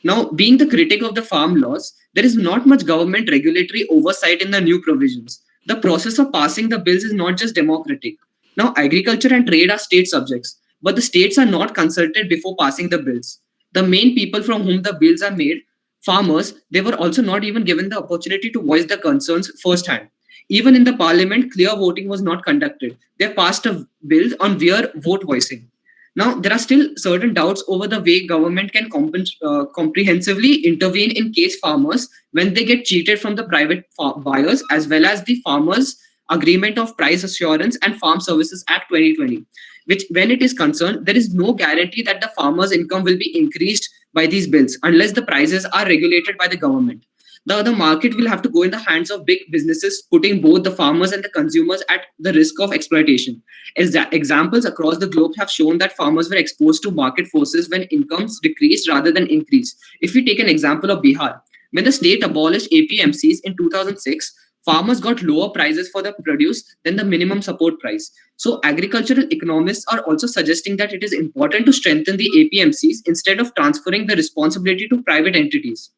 Now, being the critic of the farm laws, there is not much government regulatory oversight in the new provisions. The process of passing the bills is not just democratic. Now, agriculture and trade are state subjects, but the states are not consulted before passing the bills. The main people from whom the bills are made, farmers, they were also not even given the opportunity to voice their concerns firsthand. Even in the parliament, clear voting was not conducted. They passed a bill on mere vote voicing. Now, there are still certain doubts over the way government can comprehensively intervene in case farmers when they get cheated from the private buyers, as well as the Farmers Agreement of Price Assurance and Farm Services Act 2020, which when it is concerned, there is no guarantee that the farmer's income will be increased by these bills unless the prices are regulated by the government. The market will have to go in the hands of big businesses, putting both the farmers and the consumers at the risk of exploitation. Examples across the globe have shown that farmers were exposed to market forces when incomes decreased rather than increased. If we take an example of Bihar, when the state abolished APMCs in 2006, farmers got lower prices for the produce than the minimum support price. So agricultural economists are also suggesting that it is important to strengthen the APMCs instead of transferring the responsibility to private entities.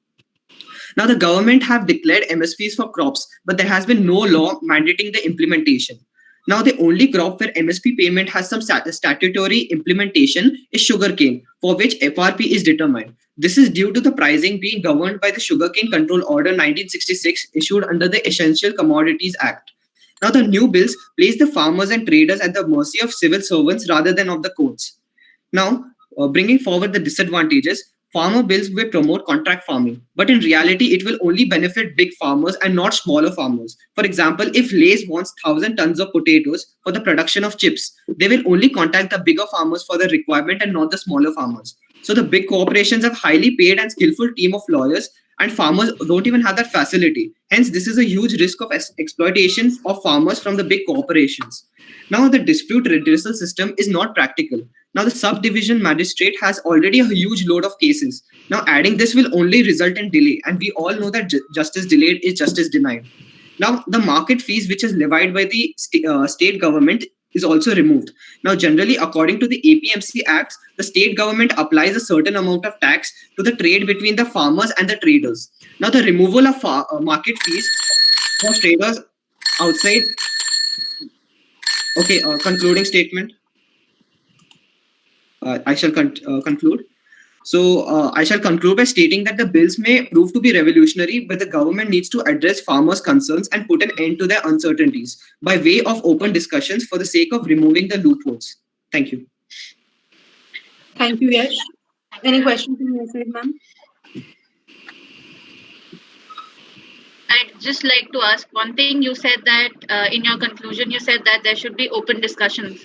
Now, the government have declared MSPs for crops, but there has been no law mandating the implementation. Now, the only crop where MSP payment has some statutory implementation is sugarcane, for which FRP is determined. This is due to the pricing being governed by the Sugarcane Control Order 1966 issued under the Essential Commodities Act. Now, the new bills place the farmers and traders at the mercy of civil servants rather than of the courts. Now, bringing forward the disadvantages, farmer bills will promote contract farming, but in reality, it will only benefit big farmers and not smaller farmers. For example, if Lay's wants 1,000 tons of potatoes for the production of chips, they will only contact the bigger farmers for the requirement and not the smaller farmers. So the big corporations have highly paid and skillful team of lawyers, and farmers don't even have that facility. Hence, this is a huge risk of exploitation of farmers from the big corporations. Now, the dispute redressal system is not practical. Now, the subdivision magistrate has already a huge load of cases. Now, adding this will only result in delay, and we all know that justice delayed is justice denied. Now, the market fees which is levied by the state government is also removed. Now, generally, according to the APMC Acts, the state government applies a certain amount of tax to the trade between the farmers and the traders. Now, the removal of market fees for traders outside. Okay, concluding statement. I shall conclude. So I shall conclude by stating that the bills may prove to be revolutionary, but the government needs to address farmers' concerns and put an end to their uncertainties by way of open discussions for the sake of removing the loopholes. Thank you. Thank you, Yash. Any questions from your side, ma'am? I'd just like to ask one thing. You said that in your conclusion, you said that there should be open discussions.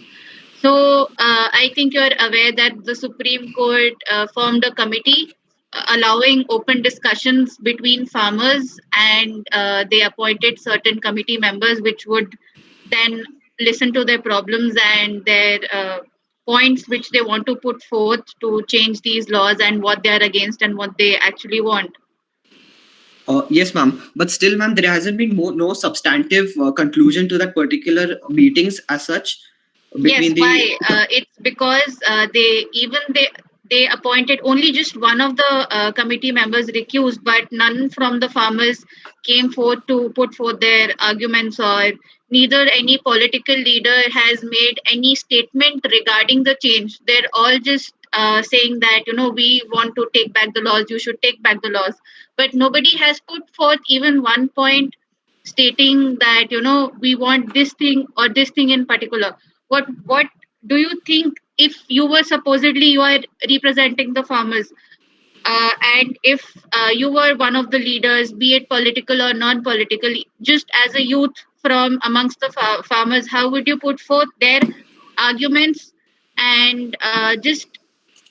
So I think you're aware that the Supreme Court formed a committee allowing open discussions between farmers, and they appointed certain committee members which would then listen to their problems and their points which they want to put forth to change these laws and what they are against and what they actually want. Yes, ma'am. But still, ma'am, there hasn't been no substantive conclusion to that particular meetings as such Yes, between the. why? It's because they appointed only just one of the committee members recused, but none from the farmers came forth to put forth their arguments, or neither any political leader has made any statement regarding the change. They're all just saying that we want to take back the laws. You should take back the laws, but nobody has put forth even one point stating that we want this thing or this thing in particular. What do you think, if you were supposedly you are representing the farmers, and if you were one of the leaders, be it political or non-political, just as a youth from amongst the farmers, how would you put forth their arguments and just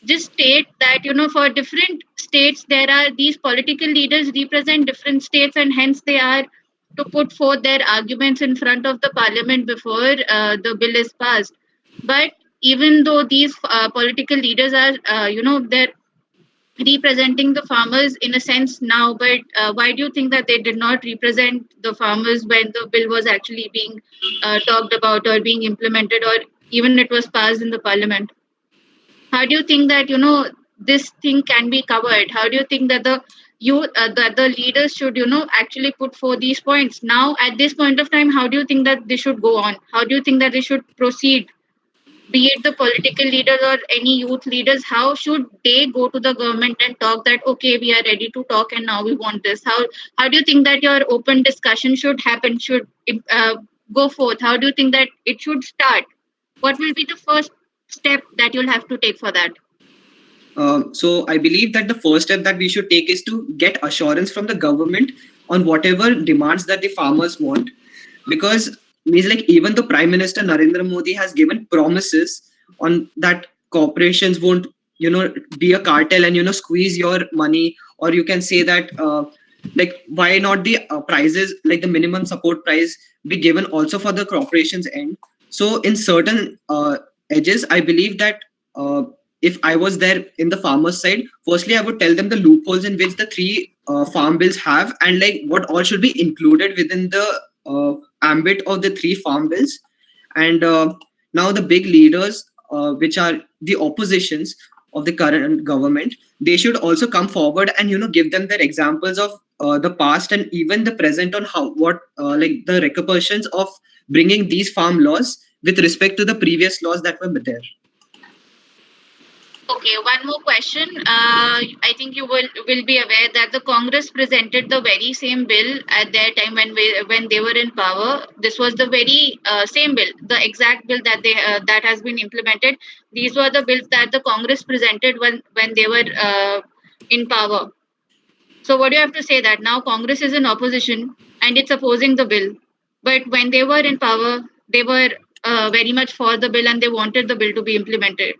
state that for different states there are these political leaders represent different states, and hence they are to put forth their arguments in front of the parliament before the bill is passed. But even though these political leaders are they're representing the farmers in a sense now, but why do you think that they did not represent the farmers when the bill was actually being talked about or being implemented, or even it was passed in the parliament? How do you think that this thing can be covered? How do you think that the leaders should actually put forth these points now at this point of time? How do you think that they should go on? How do you think that they should proceed, be it the political leaders or any youth leaders? How should they go to the government and talk that okay, we are ready to talk and now we want this? How do you think that your open discussion should happen, should uh, go forth? How do you think that it should start? What will be the first step that you'll have to take for that? So I believe that the first step that we should take is to get assurance from the government on whatever demands that the farmers want, because means like even the Prime Minister Narendra Modi has given promises on that corporations won't be a cartel and squeeze your money, or you can say that like why not the prices, like the minimum support price, be given also for the corporations end. So in certain edges, I believe that if I was there in the farmer's side, firstly I would tell them the loopholes in which the three farm bills have, and like what all should be included within the ambit of the three farm bills. And now the big leaders, which are the oppositions of the current government, they should also come forward and give them their examples of the past and even the present on how what like the repercussions of bringing these farm laws with respect to the previous laws that were there. Okay, one more question. I think you will be aware that the Congress presented the very same bill at their time when they were in power. This was the very same bill, the exact bill that has been implemented. These were the bills that the Congress presented when they were in power. So what do you have to say that now Congress is in opposition and it's opposing the bill, but when they were in power, they were very much for the bill and they wanted the bill to be implemented.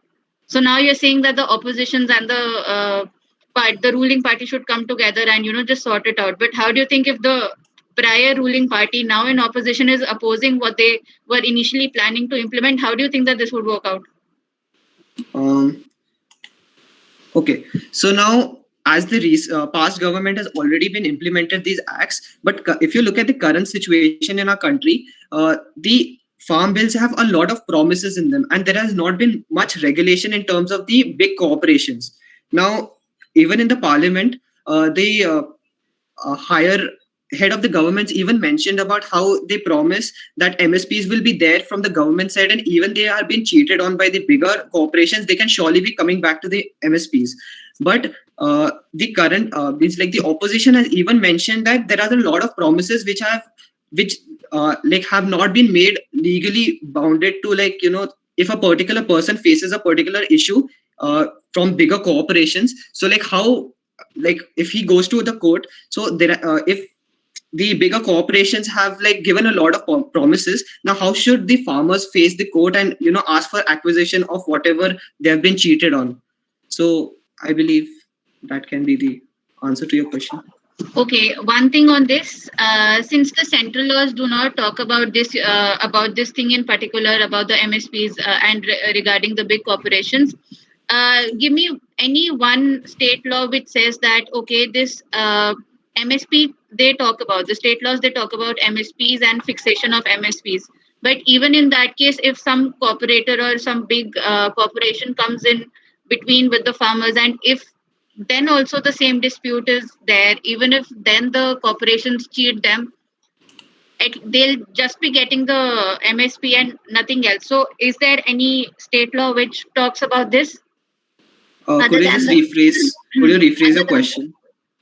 So now you're saying that the oppositions and the ruling party should come together and just sort it out. But how do you think if the prior ruling party now in opposition is opposing what they were initially planning to implement? How do you think that this would work out? Okay, so now as the past government has already been implemented these acts, but if you look at the current situation in our country, the farm bills have a lot of promises in them, and there has not been much regulation in terms of the big corporations. Now, even in the parliament, the higher head of the governments even mentioned about how they promise that MSPs will be there from the government side, and even they are being cheated on by the bigger corporations, they can surely be coming back to the MSPs. But the current means like the opposition has even mentioned that there are a lot of promises which like have not been made legally bounded to, like if a particular person faces a particular issue from bigger corporations, so like how, like if he goes to the court, so there if the bigger corporations have like given a lot of promises. Now, how should the farmers face the court and ask for acquisition of whatever they have been cheated on? So I believe that can be the answer to your question. Okay, one thing on this, since the central laws do not talk about this thing in particular about the MSPs and regarding the big corporations, give me any one state law which says that okay, this MSP they talk about the state laws they talk about MSPs and fixation of MSPs. But even in that case, if some corporator or some big corporation comes in between with the farmers, and if then also the same dispute is there, even if then the corporations cheat them, they'll just be getting the MSP and nothing else. So is there any state law which talks about this other Could you than just the rephrase? Could you rephrase your other than question?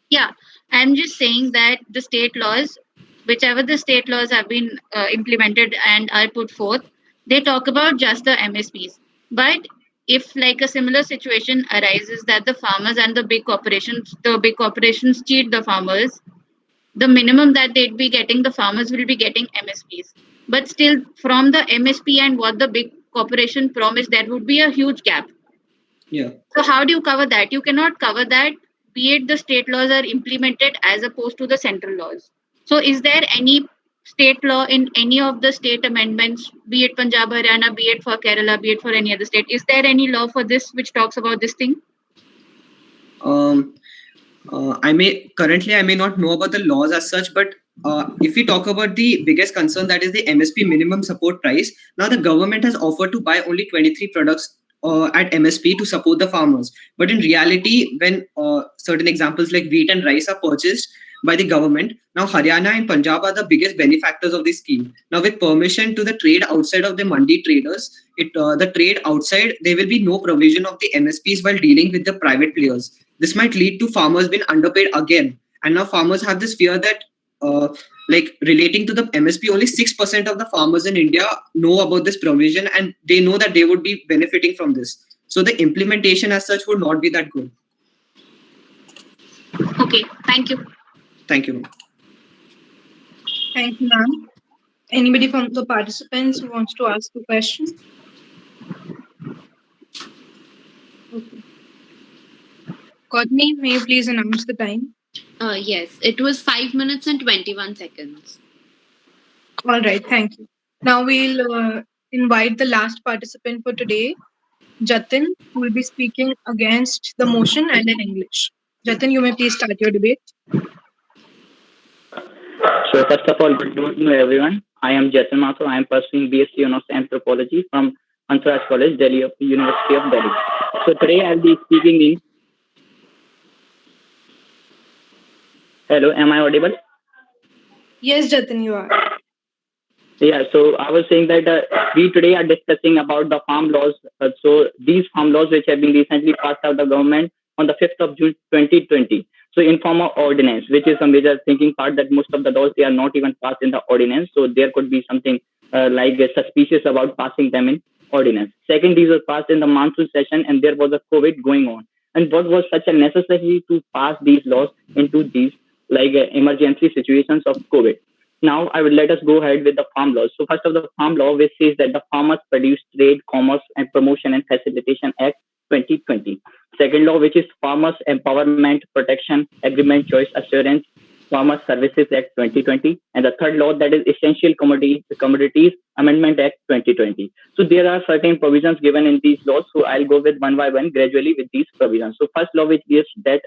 yeah, I'm just saying that the state laws, whichever the state laws have been implemented and are put forth, they talk about just the MSPs. But if like a similar situation arises that the big corporations cheat the farmers, the minimum that they'd be getting, the farmers will be getting MSPs. But still, from the MSP and what the big corporation promised, there would be a huge gap. Yeah. So how do you cover that? You cannot cover that, be it the state laws are implemented as opposed to the central laws. So is there any state law in any of the state amendments, be it Punjab, Haryana, be it for Kerala, be it for any other state? Is there any law for this which talks about this thing? I may not know about the laws as such, but if we talk about the biggest concern, that is the MSP minimum support price. Now the government has offered to buy only 23 products at MSP to support the farmers. But in reality, when certain examples like wheat and rice are purchased by the government, now Haryana and Punjab are the biggest benefactors of this scheme. Now with permission to the trade outside of the mandi traders, the trade outside, there will be no provision of the MSPs while dealing with the private players. This might lead to farmers being underpaid again. And now farmers have this fear that like relating to the MSP, only 6% of the farmers in India know about this provision and they know that they would be benefiting from this. So the implementation as such would not be that good. Okay, thank you. Thank you. Thank you, ma'am. Anybody from the participants who wants to ask a question? Okay. Courtney, may you please announce the time? Yes, it was 5 minutes and 21 seconds. All right, thank you. Now we'll invite the last participant for today, Jatin, who will be speaking against the motion and in English. Jatin, you may please start your debate. So first of all, good evening everyone. I am Jatin Mathur. I am pursuing BSc Honours Anthropology from Hansraj College, Delhi, of the University of Delhi. So today I'll be speaking in. Hello, am I audible? Yes, Jatin, you are. Yeah, so I was saying that we today are discussing about the farm laws. So these farm laws which have been recently passed out of the government on the 5th of June 2020. So in form of ordinance, which is a major thinking part that most of the laws, they are not even passed in the ordinance. So there could be something like suspicious about passing them in ordinance. Second, these were passed in the monsoon session and there was a COVID going on. And what was such a necessity to pass these laws into these like emergency situations of COVID? Now I will let us go ahead with the farm laws. So first of the farm law, which says that the Farmers Produce Trade, Commerce and Promotion and Facilitation Act 2020. Second law, which is Farmers Empowerment Protection Agreement Choice Assurance Farmers Services Act 2020. And the third law, that is Essential Commodities Amendment Act 2020. So there are certain provisions given in these laws. So I'll go with one by one gradually with these provisions. So first law, which gives that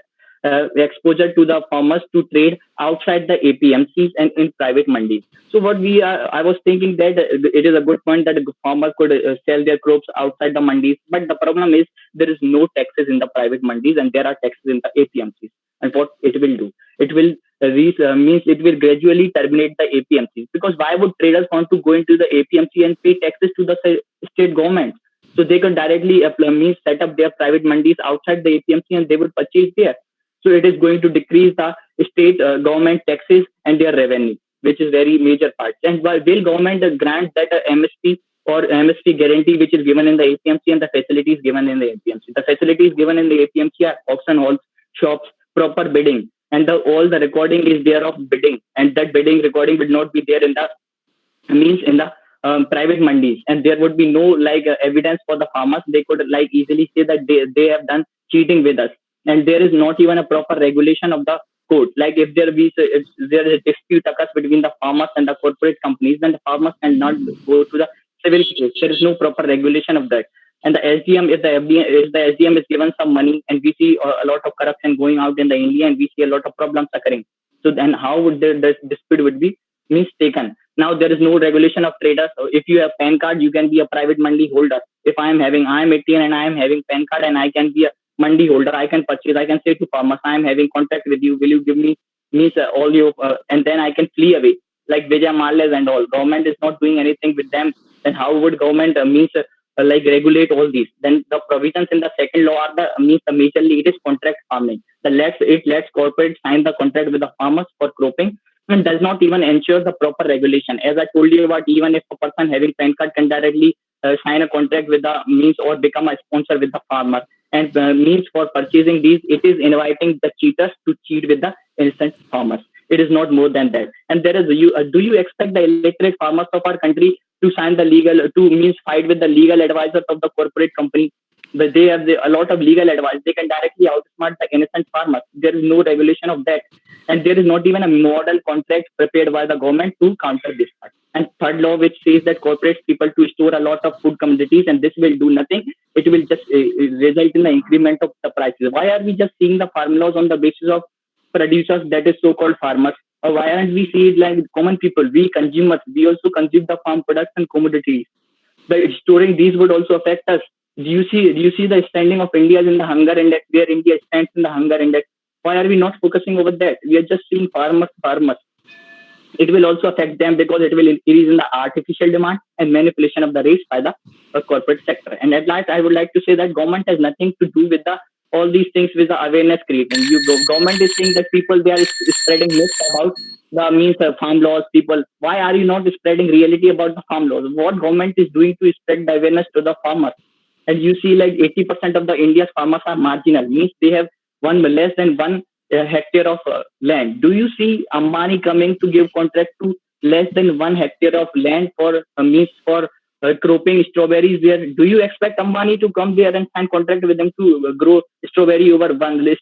exposure to the farmers to trade outside the APMCs and in private mandis. So I was thinking that it is a good point that the farmer could sell their crops outside the mandis, but the problem is there is no taxes in the private mandis and there are taxes in the APMCs. And what it will do? It will means it will gradually terminate the APMCs, because why would traders want to go into the APMC and pay taxes to the state government? So they can directly set up their private mandis outside the APMC and they would purchase there. So it is going to decrease the state government taxes and their revenue, which is very major part. And will government grant that MSP or MSP guarantee which is given in the APMC and the facilities given in the APMC? The facilities given in the APMC are auction halls, shops, proper bidding, and all the recording is there of bidding, and that bidding recording will not be there in the in the private mandis, and there would be no evidence for the farmers. They could easily say that they have done cheating with us, and there is not even a proper regulation of the court. Like if there is a dispute occurs between the farmers and the corporate companies, then the farmers cannot go to the civil case. There is no proper regulation of that. And the SDM, if the SDM is given some money, and we see a lot of corruption going out in the India, and we see a lot of problems occurring. So then, how would the dispute would be taken? Now there is no regulation of traders. So if you have PAN card, you can be a private mandi holder. If I am 18 and I am having PAN card and I can be a mandi holder, I can purchase. I can say to farmers, I am having contact with you. Will you give me all your and then I can flee away like Vijay Mallya and all. Government is not doing anything with them. Then how would government regulate all these? Then the provisions in the second law are the majorly it is contract farming. It lets corporate sign the contract with the farmers for cropping, and does not even ensure the proper regulation. As I told you about, even if a person having PAN card can directly sign a contract with the or become a sponsor with the farmer, and for purchasing these, it is inviting the cheaters to cheat with the innocent farmers. It is not more than that. And there is do you expect the illiterate farmers of our country to sign the legal to fight with the legal advisors of the corporate company? But they have a lot of legal advice. They can directly outsmart the innocent farmers. There is no regulation of that, and there is not even a model contract prepared by the government to counter this part. And third law, which says that corporates people to store a lot of food commodities, and this will do nothing. It will just result in the increment of the prices. Why are we just seeing the farm laws on the basis of producers, that is so-called farmers? Or why aren't we see it like common people? We consumers, we also consume the farm products and commodities. The storing these would also affect us. Do you see the standing of India in the hunger index, where India stands in the hunger index? Why are we not focusing over that? We are just seeing farmers. It will also affect them because it will increase in the artificial demand and manipulation of the rates by the corporate sector. And at last, I would like to say that government has nothing to do with all these things with the awareness creating. Government is saying that people, they are spreading myths about the farm laws. People, why are you not spreading reality about the farm laws? What government is doing to spread the awareness to the farmers? And you see, like 80% of the India's farmers are marginal, means they have less than 1 hectare of land. Do you see Ambani coming to give contract to less than 1 hectare of land for cropping strawberries there? Do you expect Ambani to come there and sign contract with them to grow strawberry over less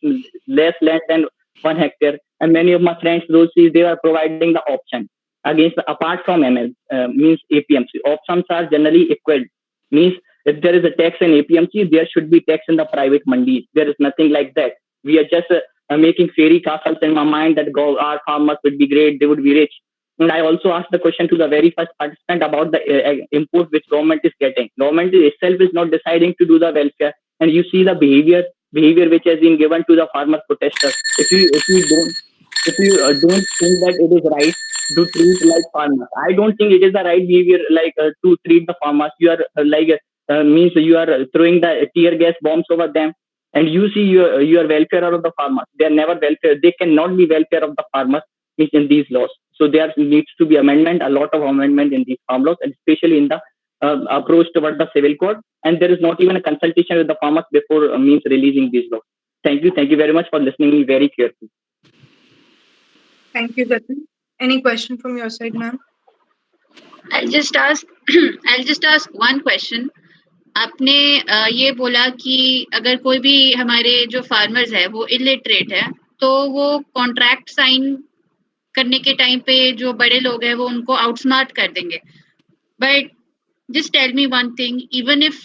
land than 1 hectare? And many of my friends, those see, they are providing the option apart from APMC. Options are generally equal. Means if there is a tax in APMC, there should be tax in the private mandis. There is nothing like that. We are just making fairy castles in my mind that our farmers would be great, they would be rich. And I also asked the question to the very first participant about the input which government is getting. Government itself is not deciding to do the welfare, and you see the behavior which has been given to the farmer protesters. If you don't think that it is right to treat like farmers, I don't think it is the right behavior to treat the farmers. You are means you are throwing the tear gas bombs over them, and you see your welfare of the farmers. They are never welfare. They cannot be welfare of the farmers in these laws. So there needs to be amendment, a lot of amendment in these farm laws, and especially in the approach toward the civil court. And there is not even a consultation with the farmers before releasing these laws. Thank you very much for listening me very carefully. Thank you, Jatin. Any question from your side, ma'am? I'll just ask one question. आपने ये बोला कि अगर कोई भी हमारे जो farmers है वो इलिटरेट है, तो वो कॉन्ट्रैक्ट साइन करने के टाइम पे जो बड़े लोग हैं वो उनको आउटस्मार्ट कर देंगे. But just tell me one thing, even if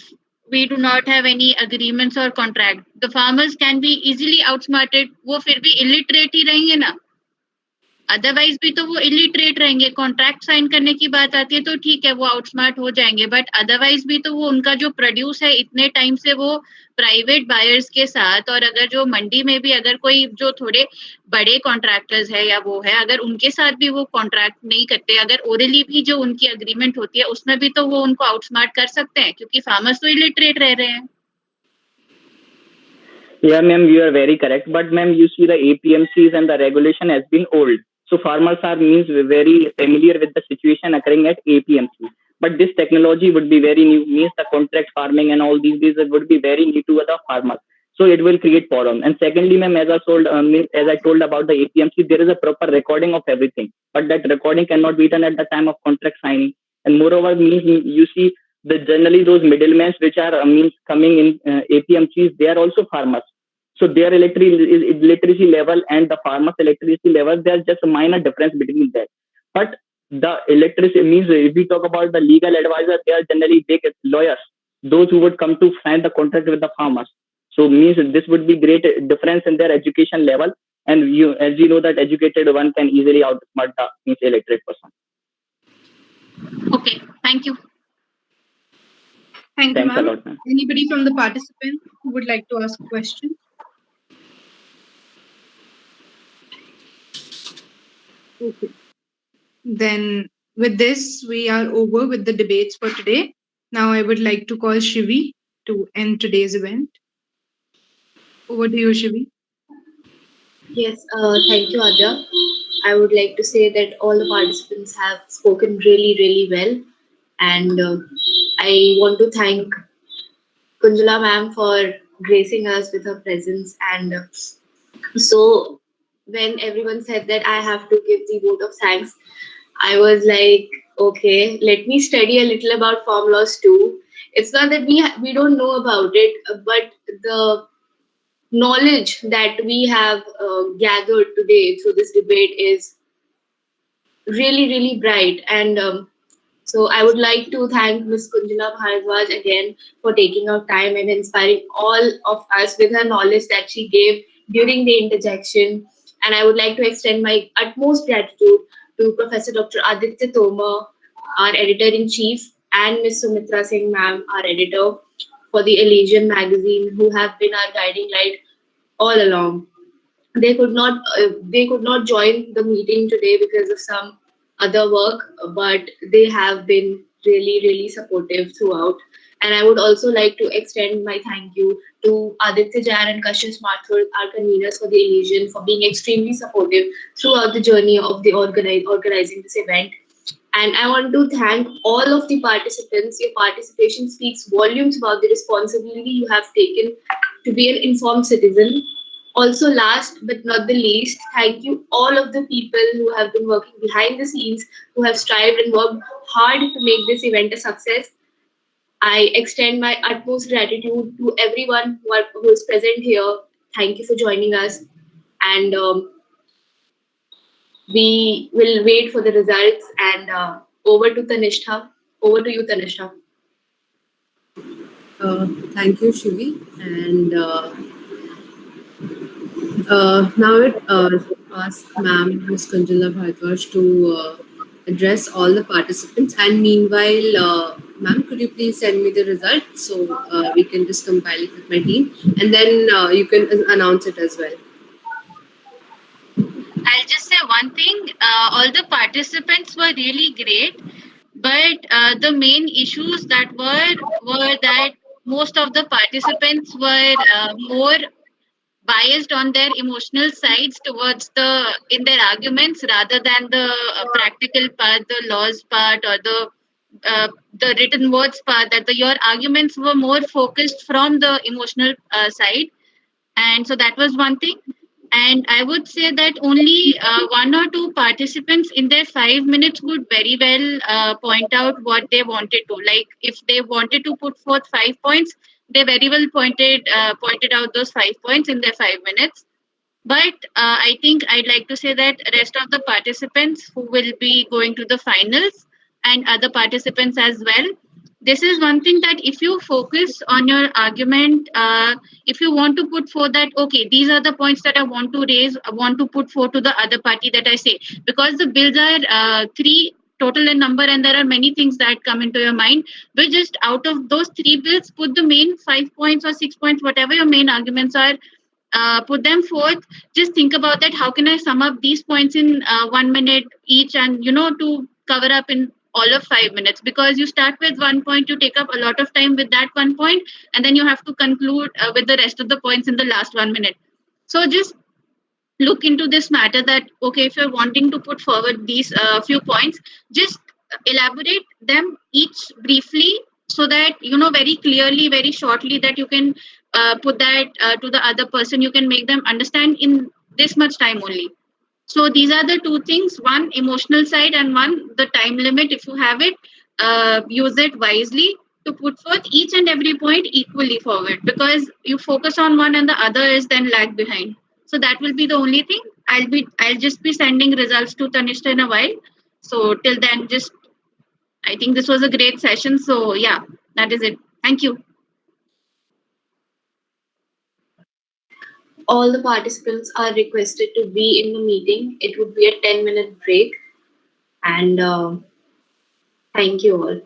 we do not have any agreements or contract, the farmers can be easily outsmarted. वो फिर भी illiterate ही रहेंगे ना, अदरवाइज भी तो वो इलिटरेट रहेंगे. कॉन्ट्रैक्ट साइन करने की बात आती है तो ठीक है, वो आउटस्मार्ट हो जाएंगे, बट अदरवाइज भी तो वो उनका जो प्रोड्यूस है इतने टाइम से वो प्राइवेट बायर्स के साथ, और अगर जो मंडी में भी अगर कोई जो थोड़े बड़े कॉन्ट्रैक्टर्स है या वो है, अगर उनके साथ भी वो कॉन्ट्रैक्ट नहीं करते, अगर ओरली भी जो उनकी एग्रीमेंट होती है उसमें भी तो वो उनको आउटस्मार्ट कर सकते हैं, क्योंकि फार्मर्स तो इलिटरेट रह रहे हैं. Yeah, ma'am, you are very correct. But ma'am, you see the APMCs and the regulation has been old. So farmers are very familiar with the situation occurring at APMC. But this technology would be very new, means the contract farming and all these would be very new to the farmers. So it will create problem. And secondly, ma'am, as I told about the APMC, there is a proper recording of everything, but that recording cannot be done at the time of contract signing. And moreover, means you see that generally those middlemen which are means coming in APMCs, they are also farmers. So their literacy level and the farmers' electricity level, there's just a minor difference between that. But the electricity means if we talk about the legal advisor, they are generally big lawyers, those who would come to sign the contract with the farmers. So means this would be great difference in their education level, and as you know, that educated one can easily outsmart the means illiterate person. Okay, thank you. Thank you, Thanks a ma'am. lot, ma'am. Anybody from the participants who would like to ask a question? Okay. Then with this, we are over with the debates for today. Now I would like to call Shivi to end today's event. Over to you, Shivi. Yes, thank you, Adya. I would like to say that all the participants have spoken really, really well, and I want to thank Kunjala ma'am for gracing us with her presence. And so, when everyone said that I have to give the vote of thanks, I was like, okay, let me study a little about farm laws too. It's not that we don't know about it, but the knowledge that we have gathered today through this debate is really, really bright. And so I would like to thank Ms. Kunjala Bharadwaj again for taking out time and inspiring all of us with her knowledge that she gave during the interjection. And I would like to extend my utmost gratitude to Professor Dr. Aditya Tomar, our editor-in-chief, and Ms. Sumitra Singh, ma'am, our editor, for the Elysian magazine, who have been our guiding light all along. They could not join the meeting today because of some other work, but they have been really, really supportive throughout. And I would also like to extend my thank you to Aditya Jain and Kashyap Mathur, our conveners for the Elysian, for being extremely supportive throughout the journey of the organizing this event. And I want to thank all of the participants. Your participation speaks volumes about the responsibility you have taken to be an informed citizen. Also, last but not the least, thank you all of the people who have been working behind the scenes, who have strived and worked hard to make this event a success. I extend my utmost gratitude to everyone who is present here. Thank you for joining us. And we will wait for the results. And over to Tanishtha. Over to you, Tanishtha. Thank you, Shivi. And now it ask Ma'am Ms. Kunjala Bharadwaj to address all the participants. And meanwhile, Ma'am, could you please send me the result so we can just compile it with my team, and then you can announce it as well. I'll just say one thing. All the participants were really great, but the main issues that were that most of the participants were more biased on their emotional sides towards the in their arguments rather than the practical part, the laws part, or the written words part. That your arguments were more focused from the emotional side, and so that was one thing. And I would say that only one or two participants in their 5 minutes could very well point out what they wanted to. Like if they wanted to put forth 5 points, they very well pointed out those 5 points in their 5 minutes. But I think I'd like to say that rest of the participants who will be going to the finals and other participants as well. This is one thing that if you focus on your argument, if you want to put forth that, okay, these are the points that I want to raise, I want to put forth to the other party that I say, because the bills are three total in number and there are many things that come into your mind, but just out of those three bills, put the main 5 points or 6 points, whatever your main arguments are, put them forth. Just think about that, how can I sum up these points in 1 minute each, and to cover up in all of 5 minutes, because you start with one point, you take up a lot of time with that one point, and then you have to conclude with the rest of the points in the last 1 minute. So just look into this matter, that okay, if you're wanting to put forward these few points, just elaborate them each briefly so that you know very clearly, very shortly, that you can put that to the other person. You can make them understand in this much time only. So these are the two things: one, emotional side, and one, the time limit. If you have it, use it wisely to put forth each and every point equally forward, because you focus on one and the other is then lag behind. So that will be the only thing. I'll just be sending results to Tanishta in a while. So till then, just I think this was a great session. So yeah, that is it. Thank you. All the participants are requested to be in the meeting. It would be a 10-minute break. And thank you all.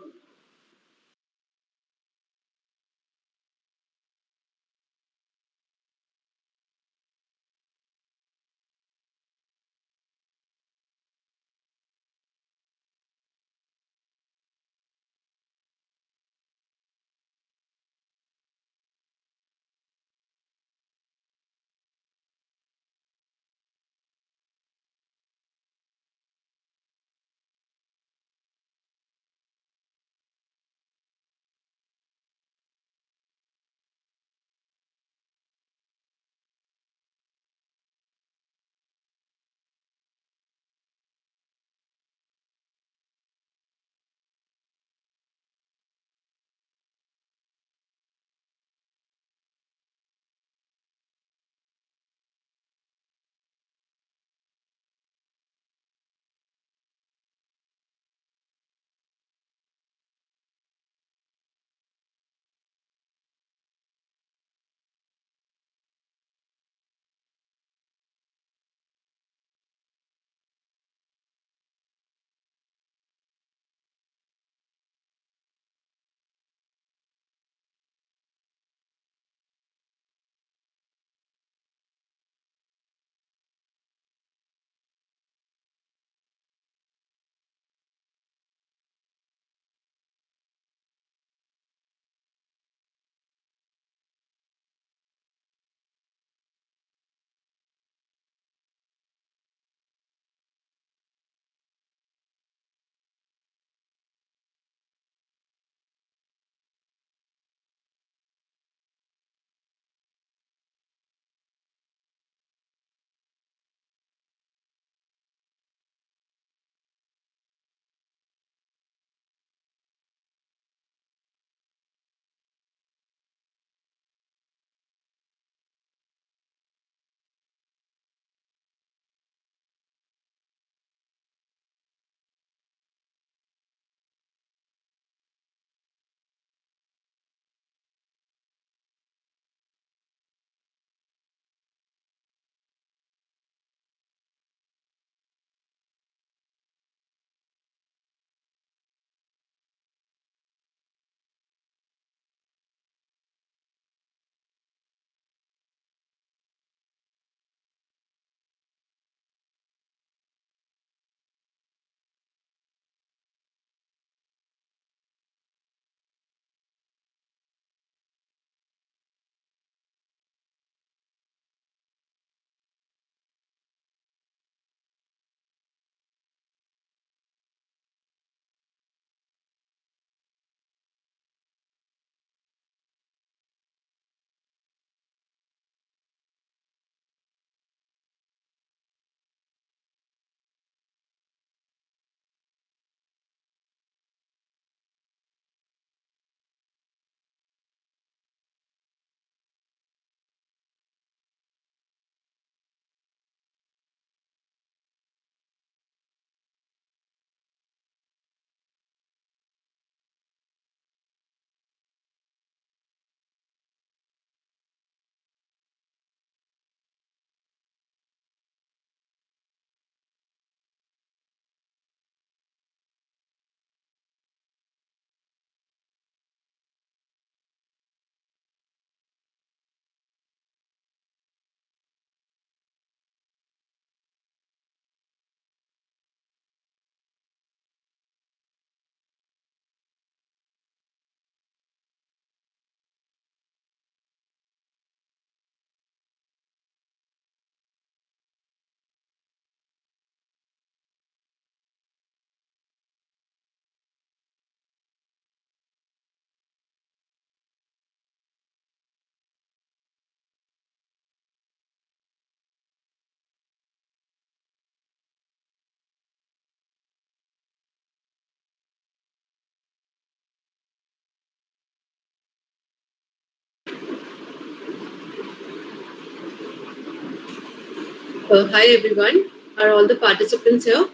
Hi everyone. Are all the participants here?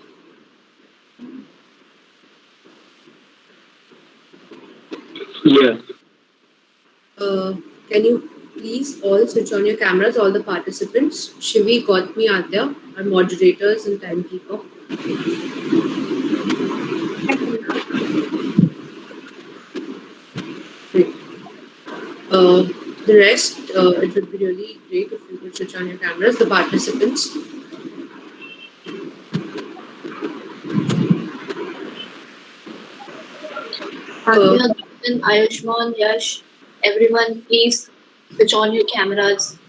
Yeah. Can you please all switch on your cameras, all the participants? Shivi, Gautami, Adya, our moderators and timekeeper. Great. The rest, it would be really great if you could switch on your cameras. The participants. Adya, Gagan, Ayushman, Yash, everyone, please switch on your cameras.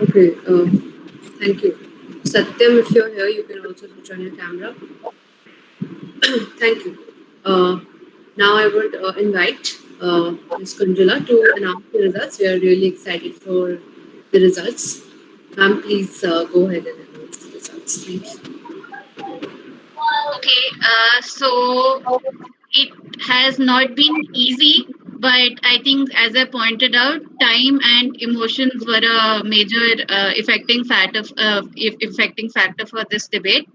Okay, thank you. Satyam, if you're here, you can also switch on your camera. Thank you. Now I would invite Ms. Kunjala to announce the results. We are really excited for the results. Ma'am, please go ahead and announce the results. Thank you. Okay, so it has not been easy, but I think, as I pointed out, time and emotions were a major affecting factor for this debate.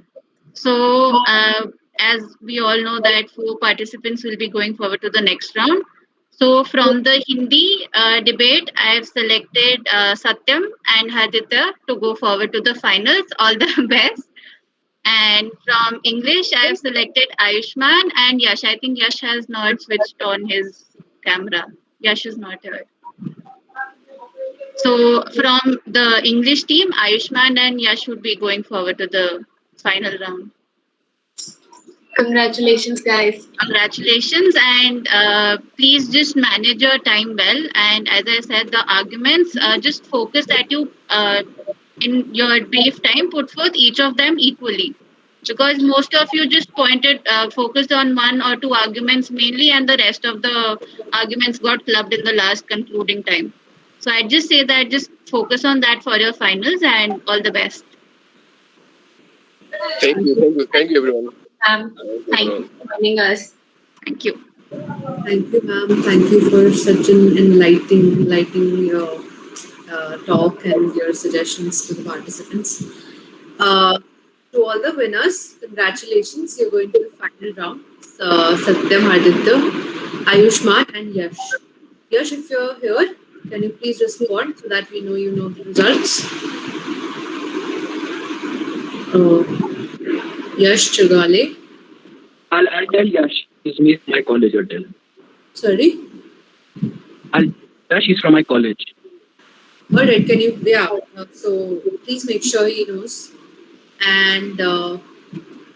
So, as we all know, that 4 participants will be going forward to the next round. So, from the Hindi debate, I have selected Satyam and Haditya to go forward to the finals. All the best. And from English, I have selected Ayushman and Yash. I think Yash has not switched on his camera. Yash is not here. So from the English team, Ayushman and Yash would be going forward to the final round. Congratulations, guys. Congratulations, and please just manage your time well. And as I said, the arguments, just focus that you in your brief time put forth each of them equally, because most of you just focused on 1 or 2 arguments mainly, and the rest of the arguments got clubbed in the last concluding time. So I'd just say that just focus on that for your finals, and all the best. Thank you, everyone. Thank you for joining us. Thank you. Thank you, ma'am. Thank you for such an enlightening talk and your suggestions to the participants. To all the winners, congratulations. You're going to the final round. Satyam, Aditya, Ayushman, and Yash. Yash, if you're here, can you please respond so that we know you know the results? Yash Chagale. I'll tell Yash. He's me from my college. I'll tell him. Sorry? Yash, he's from my college. All right, can you? Yeah. So please make sure he knows. And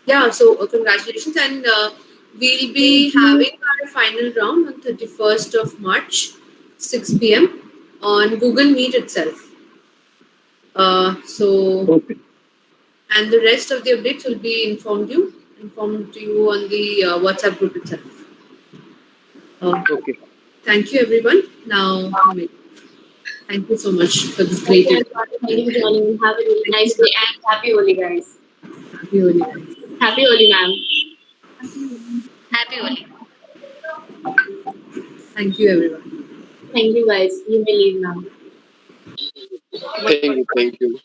yeah, so congratulations. And we'll be having our final round on 31st of March, 6 p.m. on Google Meet itself. Okay. And the rest of the updates will be informed to you on the WhatsApp group itself. Okay. Thank you, everyone. Now, thank you so much for this great Thank you for joining. Have a really nice day and happy Holi, guys. Happy Holi, guys. Happy Holi, ma'am. Happy Holi. Thank you, everyone. Thank you, guys. You may leave now. Thank you.